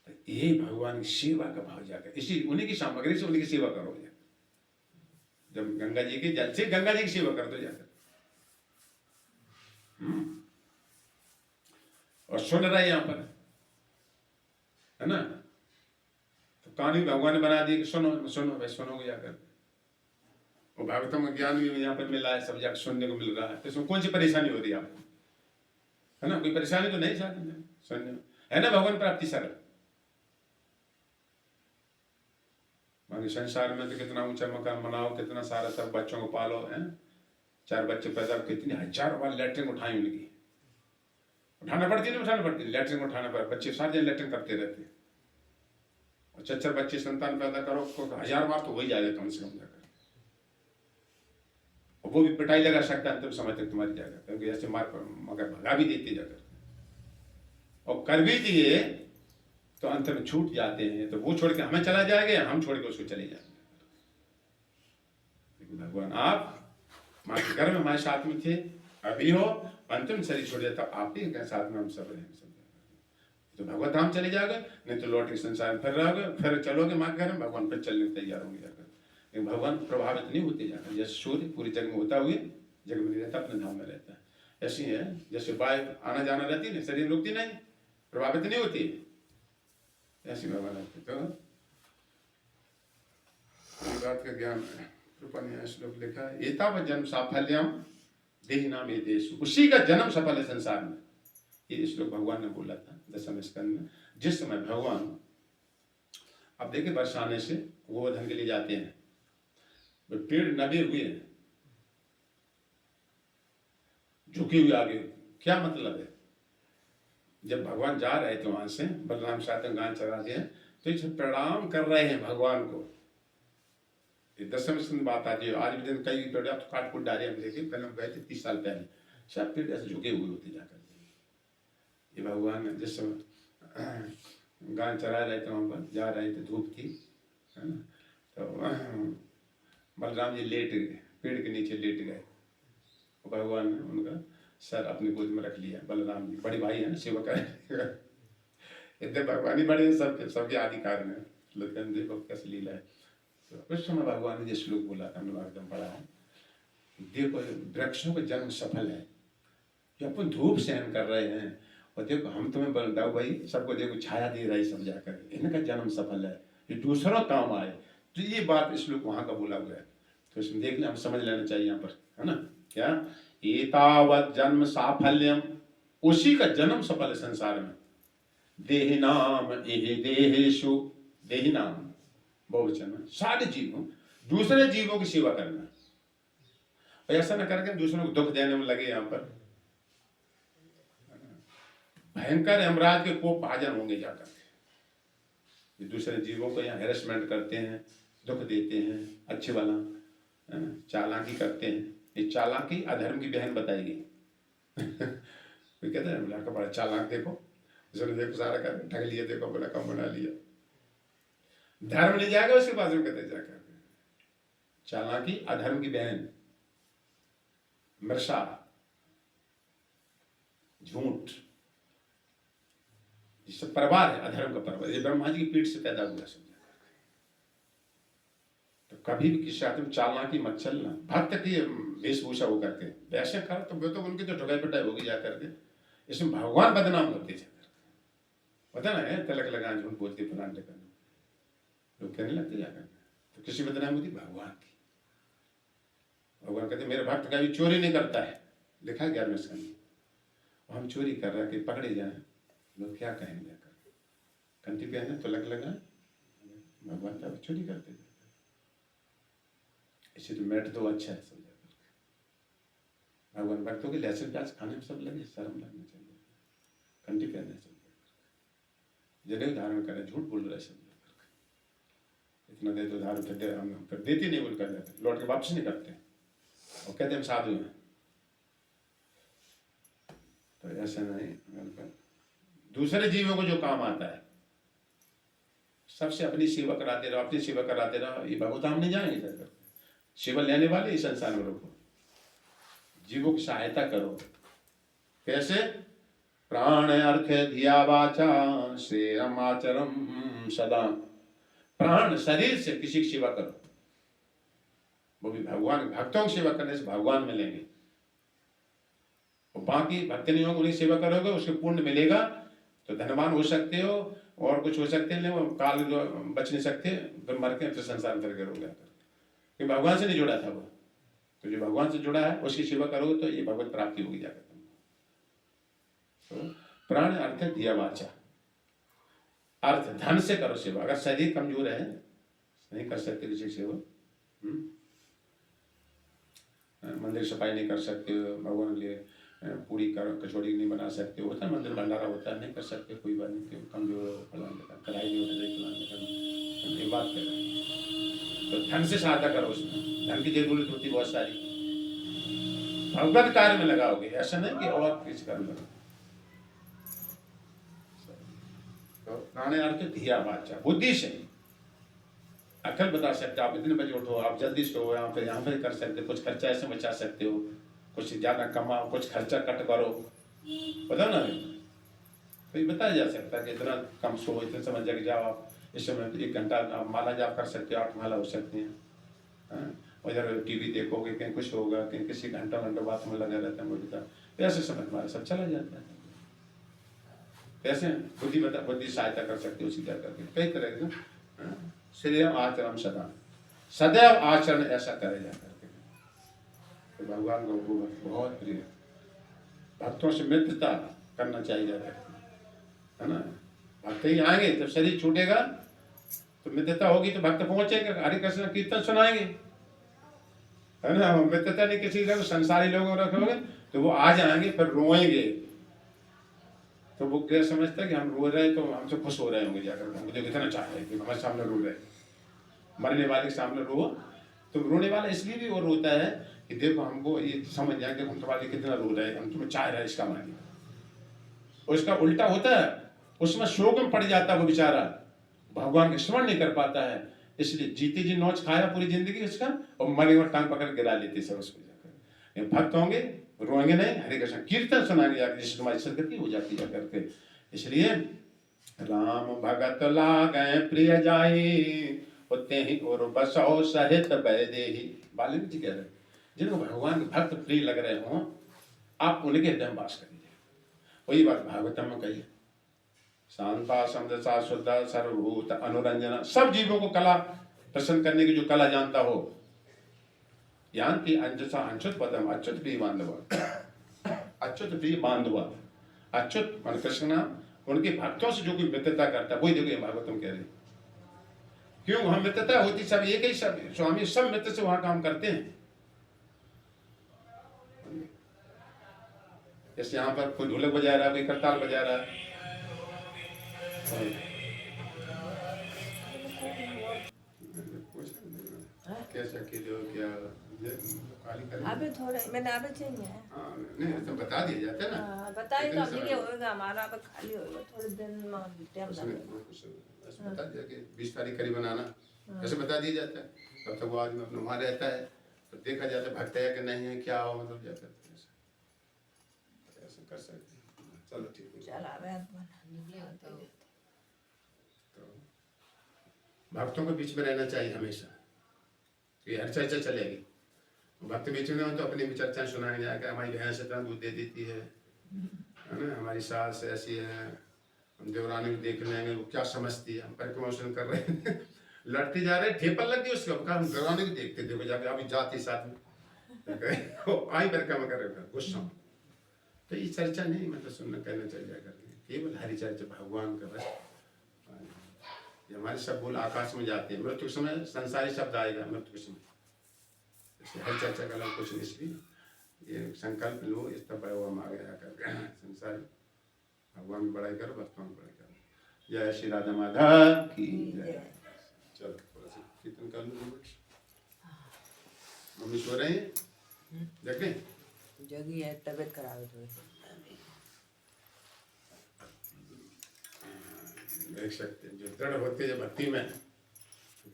तो ये भगवान की सेवा का भाव जाकर, इसी उन्हीं की सामग्री से उन्हीं की सेवा करो। जब गंगा जी के जल से गंगा जी की सेवा कर दो जाकर। और सुन रहा है यहाँ पर, है ना, तो कहानी भगवान ने बना दी कि सुनो सुनो भाई, सुनोगे जाकर। वो भागवतम ज्ञान भी यहाँ पर मिला है, सब जाकर सुनने को मिल रहा है। तो इसमें कौन सी परेशानी हो रही है आपको, है ना? कोई परेशानी तो नहीं साथ में सुनने में, है ना? भगवान प्राप्ति सरल। बाकी संसार में तो कितना ऊंचा मकान बनाओ, कितना सारा सब बच्चों को पालो, है, 4 बच्चे पैदा, कितनी हजारों बार लैट्रिन उठाई उनकी, उठाना पड़ती नहीं, उठाना पड़ती, लैट्रिन उठाना पड़ा, बच्चे सारे दिन लैट्रिन करते रहते हैं। और 4 बच्चे संतान पैदा करो तो 1000 बार तो हो ही जाएगा कम से कम जाकर। और वो भी पिटाई लगा सकता है अंतिम समय तक तुम्हारी जाकर, क्योंकि ऐसे मार मगर भगा भी देते जाकर, और कर भी दिए तो अंत में छूट जाते हैं। तो वो छोड़ के हमें चला जाएगा, हम छोड़ के उसको चले जाएंगे। लेकिन भगवान आप माँ के गर्भ में हमारे साथ में थे, अभी हो, अंतिम शरीर छोड़ जाता आप ही के साथ में हम सब रहेंगे। तो भगवत धाम चले जाओगे, नहीं तो लौट के संसार में फिर रहोगे, फिर चलोगे माँ के घर में, भगवान फिर चलने तैयार होंगे जाकर। लेकिन भगवान प्रभावित नहीं होते जाकर। जैसे सूर्य पूरी जग में होता हुए जग में नहीं रहता, अपने धाम में रहता है, ऐसी है। जैसे वायु आना जाना रहती है, शरीर रुकती नहीं, प्रभावित नहीं होती, ऐसी भगवान रहते। तो बात का ज्ञान कृपा ने श्लोक लिखा है, एतावत् जन्म साफल्यम देहि नाम ये देश, उसी का जन्म सफल है संसार में। ये श्लोक भगवान ने बोला था 10वें स्कंद में। जिस समय भगवान, अब देखिए वर्षा आने से गोवर्धन के लिए जाते हैं, पेड़ नबे हुए हैं, झुके हुए आगे, क्या मतलब है? जब भगवान जा रहे थे वहां से, बलराम साथ में गाय चरा दिए, तो इसे प्रणाम कर रहे हैं भगवान को। ये 10वें स्कंद बात आती है। आज भी दिन कई पेड़ तो काट कूट डाले, हम देखे पहले गए थे 30 साल पहले, सब पेड़ ऐसे झुके हुए होते जाकर। ये भगवान जिस समय गाय चरा रहे थे, वहां पर जा रहे थे, धूप थी, है ना, तो बलराम जी लेट गए, पेड़ के नीचे लेट गए। भगवान ने उनका सर अपनी गोद में रख लिया। बलराम जी बड़े भाई है ना, सेवा करें इतने भगवान ही बड़े हैं, सबके आदि कारण है। लेकिन देखो कैसी लीला है। तो उस समय भगवान ने जो श्लोक बोला था, हमने एकदम पढ़ा है, देखो वृक्षों का जन्म सफल है, जो अपन धूप सहन कर रहे हैं, और देखो हम तुम्हें बताओ भाई, सबको देखो छाया दे रही सब जाकर, इनका जन्म सफल है, ये दूसरों काम आए। तो ये बात इस श्लोक वहां का बोला हुआ है, तो इसमें देखना, हम समझ लेना चाहिए यहाँ पर, है ना, क्या एतावत् जन्म साफल्यम, उसी का जन्म सफल है संसार में। देहि नाम एहि देहेषु, देहि नाम बहुवचन, सारे जीवों, दूसरे जीवों की सेवा करना, और ऐसा न करके दूसरों को दुख देने में लगे। यहाँ पर भयंकर यमराज के कोप भाजन होंगे जाकर, ये दूसरे जीवों को यहाँ हेरसमेंट करते हैं, दुख देते हैं, अच्छे वाला, है ना, चालाकी करते हैं। ये चालाकी अधर्म की बहन बताई गई कोई कहता है लड़का बड़ा चालाक, देखो उसने देखो सारा कर ठग लिया, देखो बड़ा कम बना लिया, धर्म नहीं जाएगा उसके पास में, कहते जाकर चालाकी अधर्म की बहन, मृषा, झूठ, जिससे परिवार है अधर्म का परिवार, ये ब्रह्मा जी की पीठ से पैदा हुआ समझा। तो कभी भी किसी आदमी चालाकी मत चलना, भक्त की वेशभूषा हो करके वैसे कर, तो उनकी तो ठुकाई पिटाई होगी जा करके, इसमें भगवान बदनाम होते जाकर, पता ना, तिलक लगा झूठ बोलते फलान करना, लोग कहने लगते जाकर। तो किसी बदनाम होती? भगवान की। भगवान कहते मेरे भक्त कभी चोरी नहीं करता है, लिखा है 11वें स्कंद। हम चोरी कर रहे हैं कि पकड़े जाए, लोग क्या कहेंगे जाकर, कंठी पहने तो लग लगा, भगवान का चोरी करते थे, इसे तो मैट तो अच्छा है समझा करके। भगवान भक्तों के लहसुन प्याज खाने में सब लगे, शर्म लगना चाहिए, कंठी पहने समझा करके, जनेऊ धारण करें, झूठ बोल रहे समझा करके, इतना दे तो धारण फिर हम फिर देती नहीं, बोल कर जाते, लौट के वापस नहीं करते, और कहते हम साधु हैं। तो ऐसा नहीं, दूसरे जीवों को जो काम आता है सबसे अपनी सेवा कराते रहो, अपनी सेवा कराते रहो, ये भगवत हम नहीं जाएंगे जाकर। सेवा लेने वाले इस संसार में रोको, जीवों की सहायता करो। कैसे? प्राण अर्थ धिया वाचा श्रेयम आचरम सदा। प्राण शरीर से किसी की सेवा करो, वो भी भगवान, भक्तों की सेवा करने से भगवान मिलेंगे। और बाकी भक्त नहीं होंगे, उन्हीं सेवा करोगे, उसके पुण्य मिलेगा तो धनवान हो सकते हो और कुछ हो सकते हैं, वो काल जो बच नहीं सकते, फिर मर के फिर संसार में फिर गिरोगे। क्योंकि भगवान से नहीं जुड़ा था वो, तो जो भगवान से जुड़ा है उसकी सेवा करोगे तो ये भगवत प्राप्ति होगी जाकर तुमको। तो प्राण अर्थ दिया वाचा, अर्थ धन से करो सेवा। अगर शरीर कमजोर है नहीं कर सकते किसी सेवा, मंदिर सफाई नहीं कर सकते हो, भगवान के लिए पूरी कचौड़ी नहीं बना सकते हो, होता है मंदिर भंडारा होता है, नहीं कर सकते, कोई बात नहीं, कमजोर हो, फलाने कढ़ाई नहीं होता फलाने बात कर रहे हैं। तो धन से सहायता करो, उसमें धन की जरूरत होती है बहुत सारी, भगवत कार्य में लगाओगे, ऐसा नहीं कि और किसी कार्य में। तो प्राणे अर्थ धिया वाचा, बुद्धि से अकल बता सकते हो, आप इतने बजे उठो, आप जल्दी सो, यहाँ पे कर सकते हो, कुछ खर्चा ऐसे बचा सकते हो, कुछ ज्यादा कमाओ, कुछ खर्चा कट करो, बताओ ना, तो ये बताया जा सकता है कि इतना कम सो, इतने समय जग जाओ, आप इस समय 1 घंटा आप माला जाप कर सकते हो, 8 माला हो सकती हैं। और इधर टीवी देखोगे, कहीं कुछ होगा, कहीं किसी घंटा बात में लगा रहता है, मुझे ऐसे समय हमारा सब चला जाता है। कैसे? बुद्धि सहायता कर सकते हो, सीधा करके कई तरह के। सदैव आचरण सदा, सदैव आचरण ऐसा करे जा करके, तो भगवान को बहुत प्रिय, भक्तों से मित्रता करना चाहिए है ना। भक्त ही आएंगे, जब शरीर छूटेगा तो मित्रता होगी, तो भक्त पहुंचेंगे, हरे कृष्ण कीर्तन सुनाएंगे, है ना। मित्रता नहीं किसी का, संसारी लोगों रखोगे तो वो आ जाएंगे, फिर रोएंगे, तो वो क्या समझता है कि हम रो रहे हैं तो हमसे खुश हो रहे होंगे जाकर, हमको देखो इतना चाहते हैं कि हमारे सामने रो रहे, मरने वाले के सामने रो, तो रोने वाला इसलिए भी वो रोता है कि देखो हमको ये समझ जाए कि हम तुम्हारे कितना रो रहे हैं, हम तुम्हें चाह रहे हैं इसका मानी। उसका उल्टा होता है, उसमें शोक में पड़ जाता है वो बेचारा, भगवान के स्मरण नहीं कर पाता है, इसलिए जीते जी नौच खाया पूरी जिंदगी उसका, और मरे में टांग पकड़ गिरा लेते सब उसको जाकर। भक्त होंगे रोएंगे नहीं, हरे कृष्ण कीर्तन सुनाएंगे जाकर, जिससे तुम्हारी सदगति हो जाती है करके। इसलिए राम भगत लागे प्रिय जाई, होते ही और बसो सहित बैदेही। वाल्मीकि जी कह रहे हैं, जिनको भगवान के भक्त प्रिय लग रहे हो, आप उनके हृदय में वास करिए। वही बात भागवतम में कही, शांता समदशा शुद्ध सर्वभूत अनुरंजना, सब जीवों को कला प्रसन्न करने की जो कला जानता हो, यान्ति अंजसा अंशुत पदम अच्युत प्रिय बांधव, अच्युत प्रिय बांधव, अच्युत मान कृष्ण, उनके भक्तों से जो कोई मित्रता करता है, वही देखो भागवतम कह रहे हैं। क्यों? वहां मित्रता होती, सब एक ही, सब स्वामी सब मित्र से वहां काम करते हैं। जैसे यहाँ पर कोई ढोलक बजा रहा है, कोई करताल बजा रहा है, कैसा कि जो क्या अबे थोड़े मैंने अबे चाहिए। हाँ नहीं तो बता दिया जाता है ना। हाँ बताइए तो अभी क्या होगा, हमारा अब खाली होगा थोड़े दिन में टाइम लगेगा। ऐसे बता दिया कि 20 तारीख करीब आना, ऐसे बता दिया जाता है, तब तक वो आदमी अपने वहाँ रहता है, तो देखा जाता है भक्त है कि नहीं है, क्या हो, मतलब जाता है, ऐसे कर सकते हैं। चलो ठीक है, चला तो भक्तों के बीच में रहना चाहिए हमेशा, ये हर चर्चा चलेगी। भक्त बीच में हो तो अपनी भी चर्चा सुनाएंगे जाकर, हमारी भैंस इतना दूध दे देती है ना, हमारी सास ऐसी है, हम देवरानी को देख लेंगे वो क्या समझती है, हम प्रमोशन कर रहे हैं लड़ती जा रहे, ठेपा लग गई उसको, हम देवरानी को देखते थे जाके, अभी जाती साथ में आई बरका में कर गुस्सा। तो ये चर्चा नहीं मतलब सुनना कहना चाहिए करके, केवल हरी चर्चा भगवान का बस। हमारे सब बोल आकाश में जाते हैं, मृत्यु समय संसारी शब्द आएगा, मृत्यु समय हर चर्चा का कुछ इसलिए ये संकल्प लो, इस तब हम आगे आकर संसारी भगवान की बड़ाई करो, भक्तों की बड़ाई करो। जय श्री राधा माधव की जय। चलो थोड़ा सा कीर्तन कर लो, मम्मी सो रहे हैं, देखें जगी है, तबीयत खराब है थोड़ी। देख सकते हैं जो दृढ़ होते हैं भक्ति में,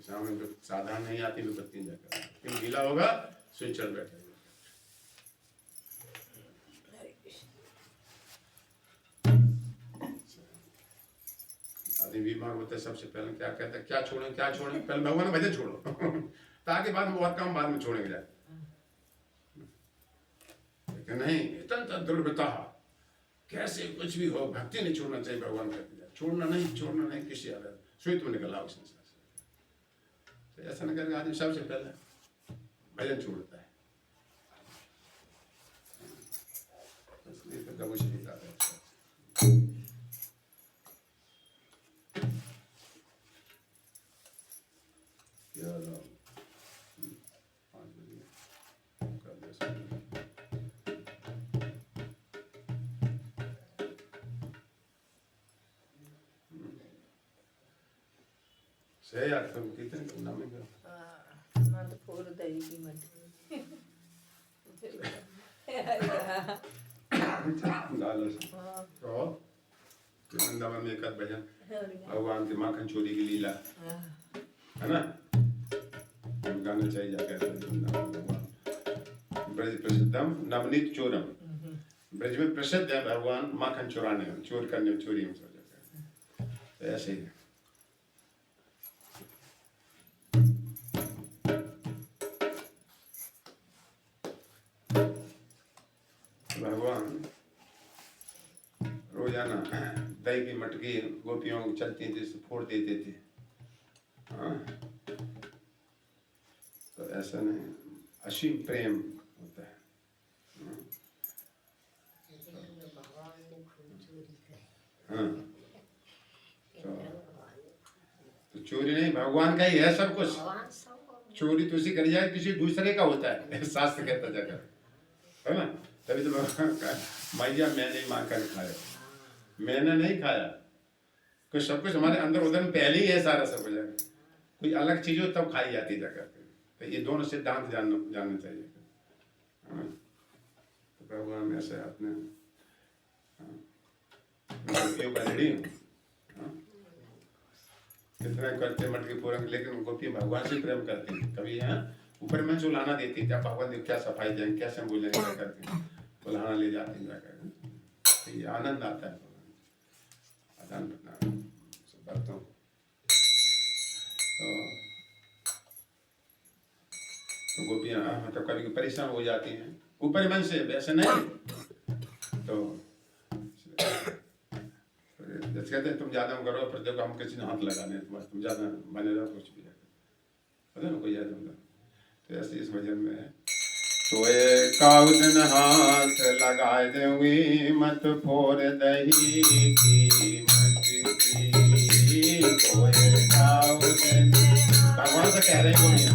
सामने जो साधारण नहीं आती विपत्ति जाकर, क्यों गीला होगा स्विच चढ़ बैठेगा। आदमी बीमार होता है सबसे पहले क्या कहता है, क्या छोड़ें क्या छोड़ें, पहले भगवान का भजन छोड़ो ताकि बाद में और काम बाद में छोड़ेंगे जाए। लेकिन नहीं, इतना दुर्बृता कैसे कुछ भी हो भक्ति नहीं छोड़ना चाहिए, भगवान कहते हैं छोड़ना नहीं किसी आदत सुई तुम निकल आओ संसार से। तो ऐसा न करके आदमी सबसे पहले भजन छोड़ता है, इसलिए तो कुछ नहीं था। सही यार, तुम कितने नाम है? अनंतपुर दही की मट्टी तो वृंदावन में एक भजन भगवान के माखन चोरी की लीला है ना, गाना चाहिए जाकर। ब्रज प्रसिद्धम नवनीत चोरम, ब्रज में प्रसिद्ध है भगवान माखन चुराने में, चोर करने चोरी में सो जाता है। तो ऐसे ही भगवान रोजाना दही की मटकी गोपियों को चलती थी फोड़ देते थे। हाँ, तो ऐसा नहीं, असीम प्रेम होता है। हाँ, तो चोरी नहीं, भगवान का ही है सब कुछ। चोरी तो उसी कर जाए किसी दूसरे का होता है, शास्त्र कहता जाकर, है ना। तभी तो भगवान का मैया मैंने माखन खाया, मैंने नहीं खाया, कुछ सब कुछ हमारे अंदर उधर में पहले ही है सारा सब कुछ। कोई अलग चीज हो तब खाई जाती जाकर। तो ये दोनों सिद्धांत जानना चाहिए। तो भगवान ऐसे अपने गोपियों का रेडी कितना करते मटके पूरक, लेकिन गोपी भगवान से प्रेम करती है। कभी यहाँ ऊपर में जो लाना देती थी, भगवान क्या सफाई देंगे, कैसे बोलेंगे करके बुलाना ले जाती जाकर। तो ये आनंद आता है आदान प्रदान बर्तों। तो गोपियाँ मतलब कभी परेशान हो जाती हैं ऊपर मन से, वैसे नहीं। तो जैसे कहते हैं तुम ज्यादा करो, पर देखो हम किसी ने हाथ लगाने, तुम ज्यादा बने रहो, कुछ भी पता ना कोई याद होगा। तो ऐसे इस भजन में है, तो एकाव दिन हाथ लगाए देंगी मत फोड़ दही की मटकी। तो एकाव दिन भगवान से कह रहे हैं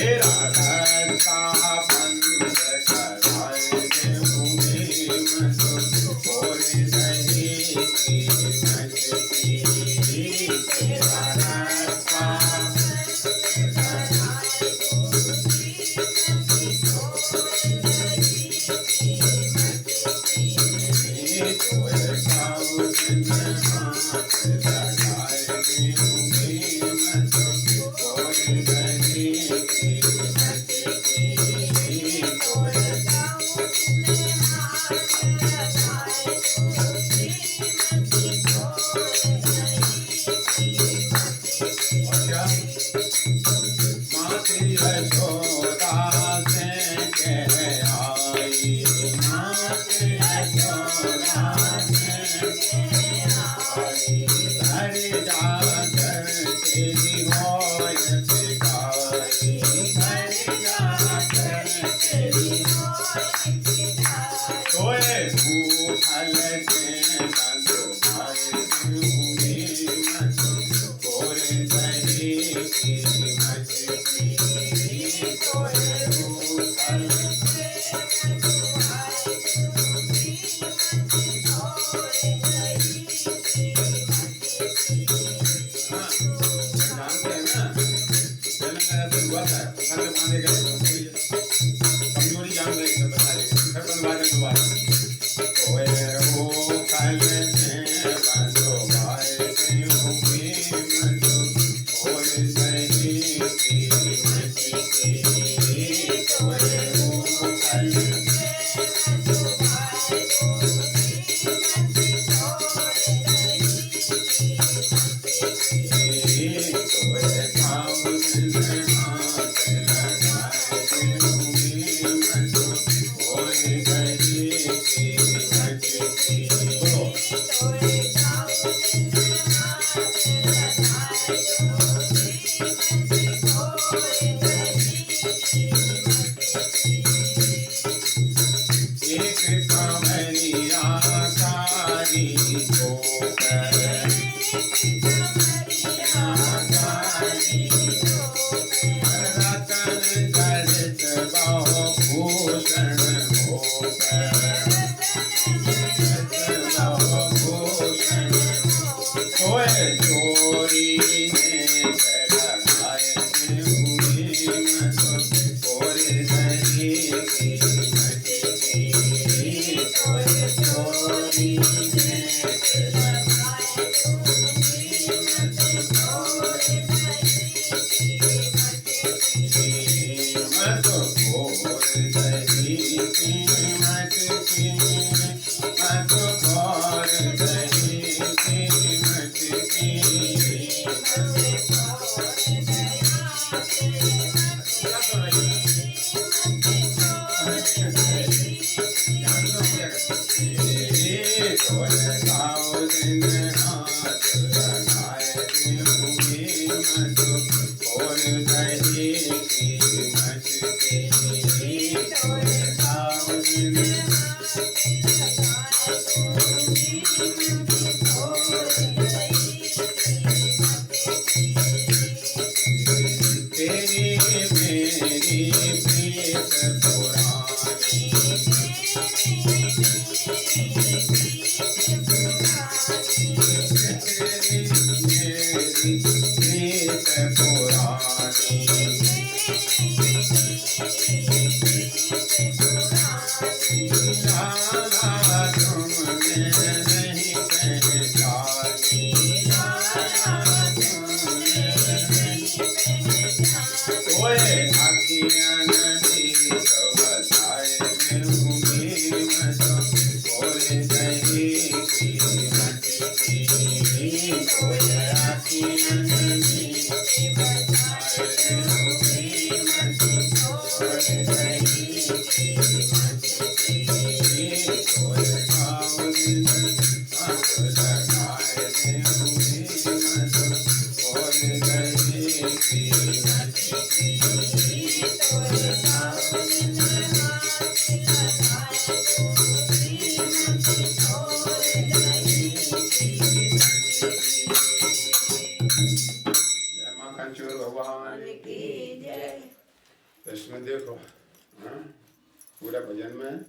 तेरा रास्ता बंद कराए देऊंगी मैं तो कोरे नहीं कीमत की तेरा रास्ता इसमें देखो, हाँ, पूरा भजन में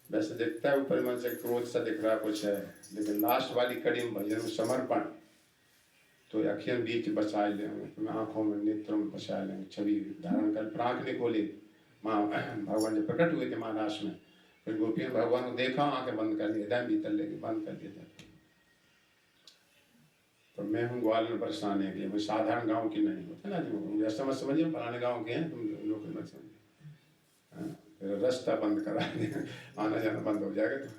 वैसे दिखता है ऊपर मन से क्रोध सा दिख रहा कुछ है, लेकिन लास्ट वाली कड़ी में भजन में समर्पण, तो अखियां बीच बचा लेंगे, तुम्हें आंखों में नेत्रों में बचा लेंगे, छवि धारण कर आंख नहीं खोली। माँ भगवान जब प्रकट हुए थे महाराज में, फिर गोपियों भगवान को देखा, आंखें बंद कर दी, हृदय भीतर लेके बंद कर दिया। तो मैं हूँ ग्वालियर बरसाने के लिए, मैं साधारण गांव की नहीं होता ना, जो ऐसा मत समझिए फलाने गांव के हैं, तुम लोग मत समझिए, फिर रास्ता बंद करा दिया, आना जाना बंद हो जाएगा। तो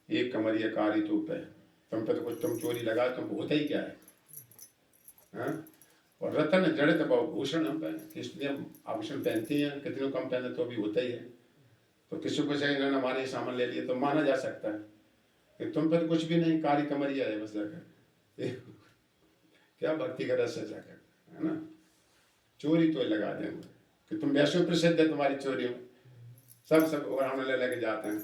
एक कमरिया कारी तूप है, तुम पे तो कुछ तुम चोरी लगा तुम होता ही क्या है, हाँ? और रतन जड़े तो भूषण हम पहने, इसलिए हम आभूषण पहनते हैं, कितने कम पहने तो भी होता ही है। तो किसी को से इन्होंने हमारे सामान ले लिए तो माना जा सकता है कि तुम पर कुछ भी नहीं, कारी कमरिया है बस जाकर क्या भक्ति का रस है जाकर, है ना। चोरी तो लगा देंगे कि तुम वैसे प्रसिद्ध है तुम्हारी चोरी में, सब उड़ाने ले लेके जाते हैं,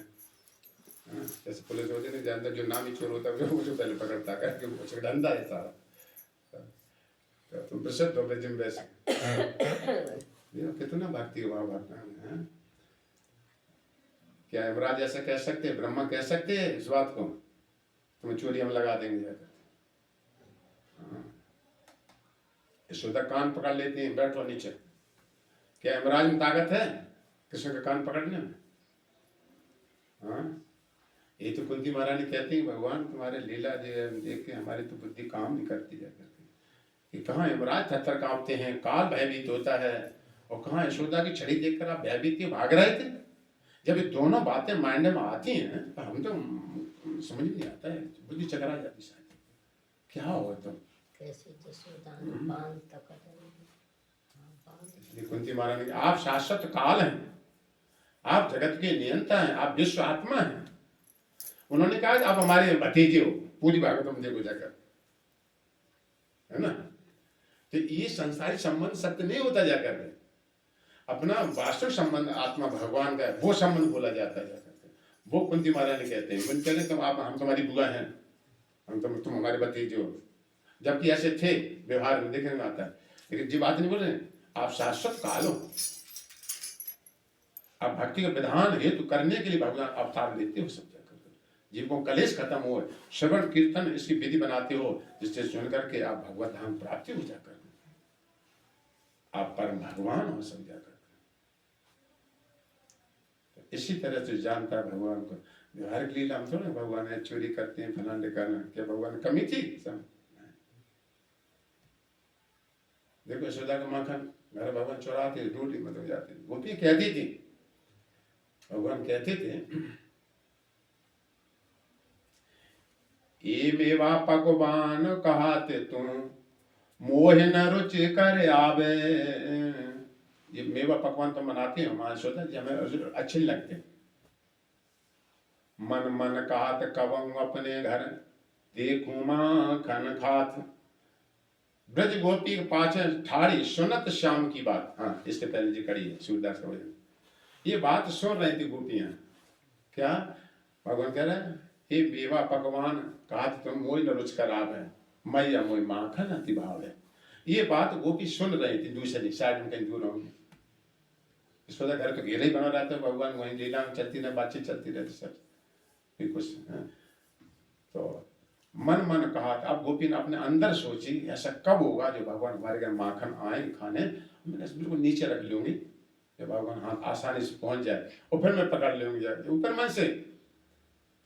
जैसे पुलिस होती है ना, जो नामी चोर होता है वो जो पहले पकड़ता करके वो धंधा है सारा, तो तुम प्रसिद्ध हो जिम वैसे कितना भक्ति का भाव भरना है। क्या यमराज ऐसा कह सकते हैं, ब्रह्मा कह सकते हैं इस बात को, तुम्हें चोरी हम लगा देंगे जाकर। यशोदा कान पकड़ लेती हैं, बैठो नीचे। क्या यमराज में ताकत है किसी का कान पकड़ने में? हाँ, ये तो कुंती महारानी कहती है भगवान तुम्हारे लीला देख के हमारी तो बुद्धि काम नहीं करती जाकर कि कहाँ यमराज थर कांपते हैं, काल भयभीत होता है, और कहाँ यशोदा की छड़ी देखकर आप भयभीत के भाग रहे थे। जब ये दोनों बातें माइंड में आती हैं तो हम तो समझ नहीं आता है, बुद्धि चकरा जाती शायद, क्या होगा तो कुंती महारानी, आप शाश्वत काल हैं, आप जगत के नियंता हैं, आप विश्व आत्मा हैं। उन्होंने कहा आप हमारे भतीजे हो, पूरी भागवत देखो जाकर, है ना। तो ये संसारी संबंध सत्य नहीं होता जाकर, अपना वास्तविक संबंध आत्मा भगवान का है, वो संबंध बोला जाता है जाकर। वो कुंती महारानी कहते हैं, कहते हैं तुम आप हम तुम्हारी बुआ हैं, हम तुम हमारे भतीजे हो, जबकि ऐसे थे व्यवहार में देखने में आता है, लेकिन जी बात नहीं बोल रहे, आप शाश्वत काल हो, आप भक्ति का विधान हेतु करने के लिए भगवान अवतार लेते हो सब जाकर, जिनको कलेश खत्म हो, श्रवण कीर्तन इसकी विधि बनाते हो, जिससे सुन करके आप भगवत धाम प्राप्ति हो जाकर आप परम भगवान हो सब जाकर। तो इसी तरह से जानता है भगवान को, व्यवहारिक लीला हम थोड़ा भगवान है चोरी करते हैं फलाने करना, क्या भगवान कमी थी सब? देखो यशोदा का माखन मेरा भगवान चुराते रोटी मत हो जाते, गोपी कहती थी, भगवान कहते थे ये मेवा पकवान कहाते तुम मोह न रुचि कर आवे। ये मेवा पकवान तो बनाते हैं हमारे यशोदा जी, हमें अच्छे लगते। मन मन कहत कबहू अपने घर देखूं माखन खात, ब्रज गोपी के पाछे ठाड़ी सुनत श्याम की बात। हाँ, इसके पहले जी कड़ी है सूरदास का भजन, ये बात सुन रही थी गोपियां, क्या भगवान कह रहे हैं ये मेवा पकवान कहा तुम मोई न रुच कर आप है, मैया मोई माखन अति भाव है। ये बात गोपी सुन रही थी दूसरी साइड में कहीं दूर होंगे, इस वजह घर का घेरा ही बना रहता है, भगवान वहीं लीला में चलती रहे, बातचीत चलती रहती सब कुछ। तो मन मन कहा, अब गोपी ने अपने अंदर सोची ऐसा कब होगा जो भगवान हमारे घर माखन आए खाने, मैंने बिल्कुल नीचे रख लूंगी, जब भगवान हाथ आसानी से पहुंच जाए और फिर मैं पकड़ लूंगी जाकर ऊपर मन से,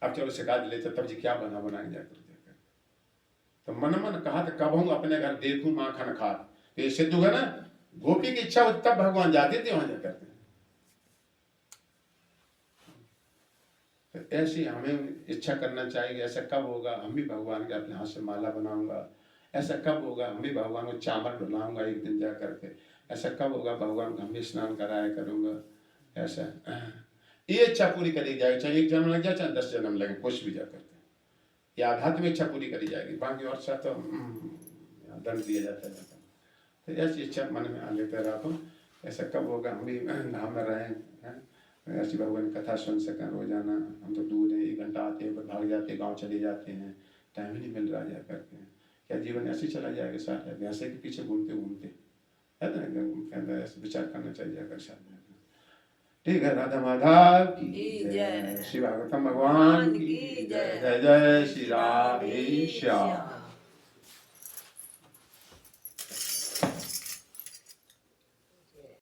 अब चलो सिखा लेते तब जी क्या बना बनाएंगे जाकर। तो मन मन कहा तो कब हूं अपने घर देखूं माखन खा, तो ये सिद्ध हुआ ना, गोपी की इच्छा होती तब भगवान जाते थे वहां जाकर। तो ऐसी हमें इच्छा करना चाहिए, ऐसा कब होगा हम भी भगवान के अपने हाथ से माला बनाऊंगा, ऐसा कब होगा हम भी भगवान को चावल डुलाऊंगा एक दिन जा करके, ऐसा कब होगा भगवान को हम भी स्नान कराया करूंगा। ऐसा ये इच्छा पूरी करी जाएगी, चाहे एक जन्म लग जाए चाहे 10 जन्म लगे, कुछ भी जा करके ये आध्यात्मिक इच्छा पूरी करी जाएगी, बाकी और सा तो दंड दिया जाता है। तो ऐसी इच्छा मन में आ लेते रहो, ऐसा कब होगा हम भी धाम में रहें, ऐसी भगवान कथा सुन सकें रोजाना। हम तो दूर है, 1 घंटा आते हैं फिर भाग जाते हैं, गाँव चले जाते हैं, टाइम ही नहीं मिल रहा जा करके। क्या जीवन ऐसे चला जाएगा सारा, भैंसे के पीछे घूमते घूमते, है ना, के अंदर ऐसे विचार करना चाहिए अगर शादी में। ठीक है, राधा माधव की जय, श्री भागवतम भगवान की जय, जय जय श्री राधे श्याम।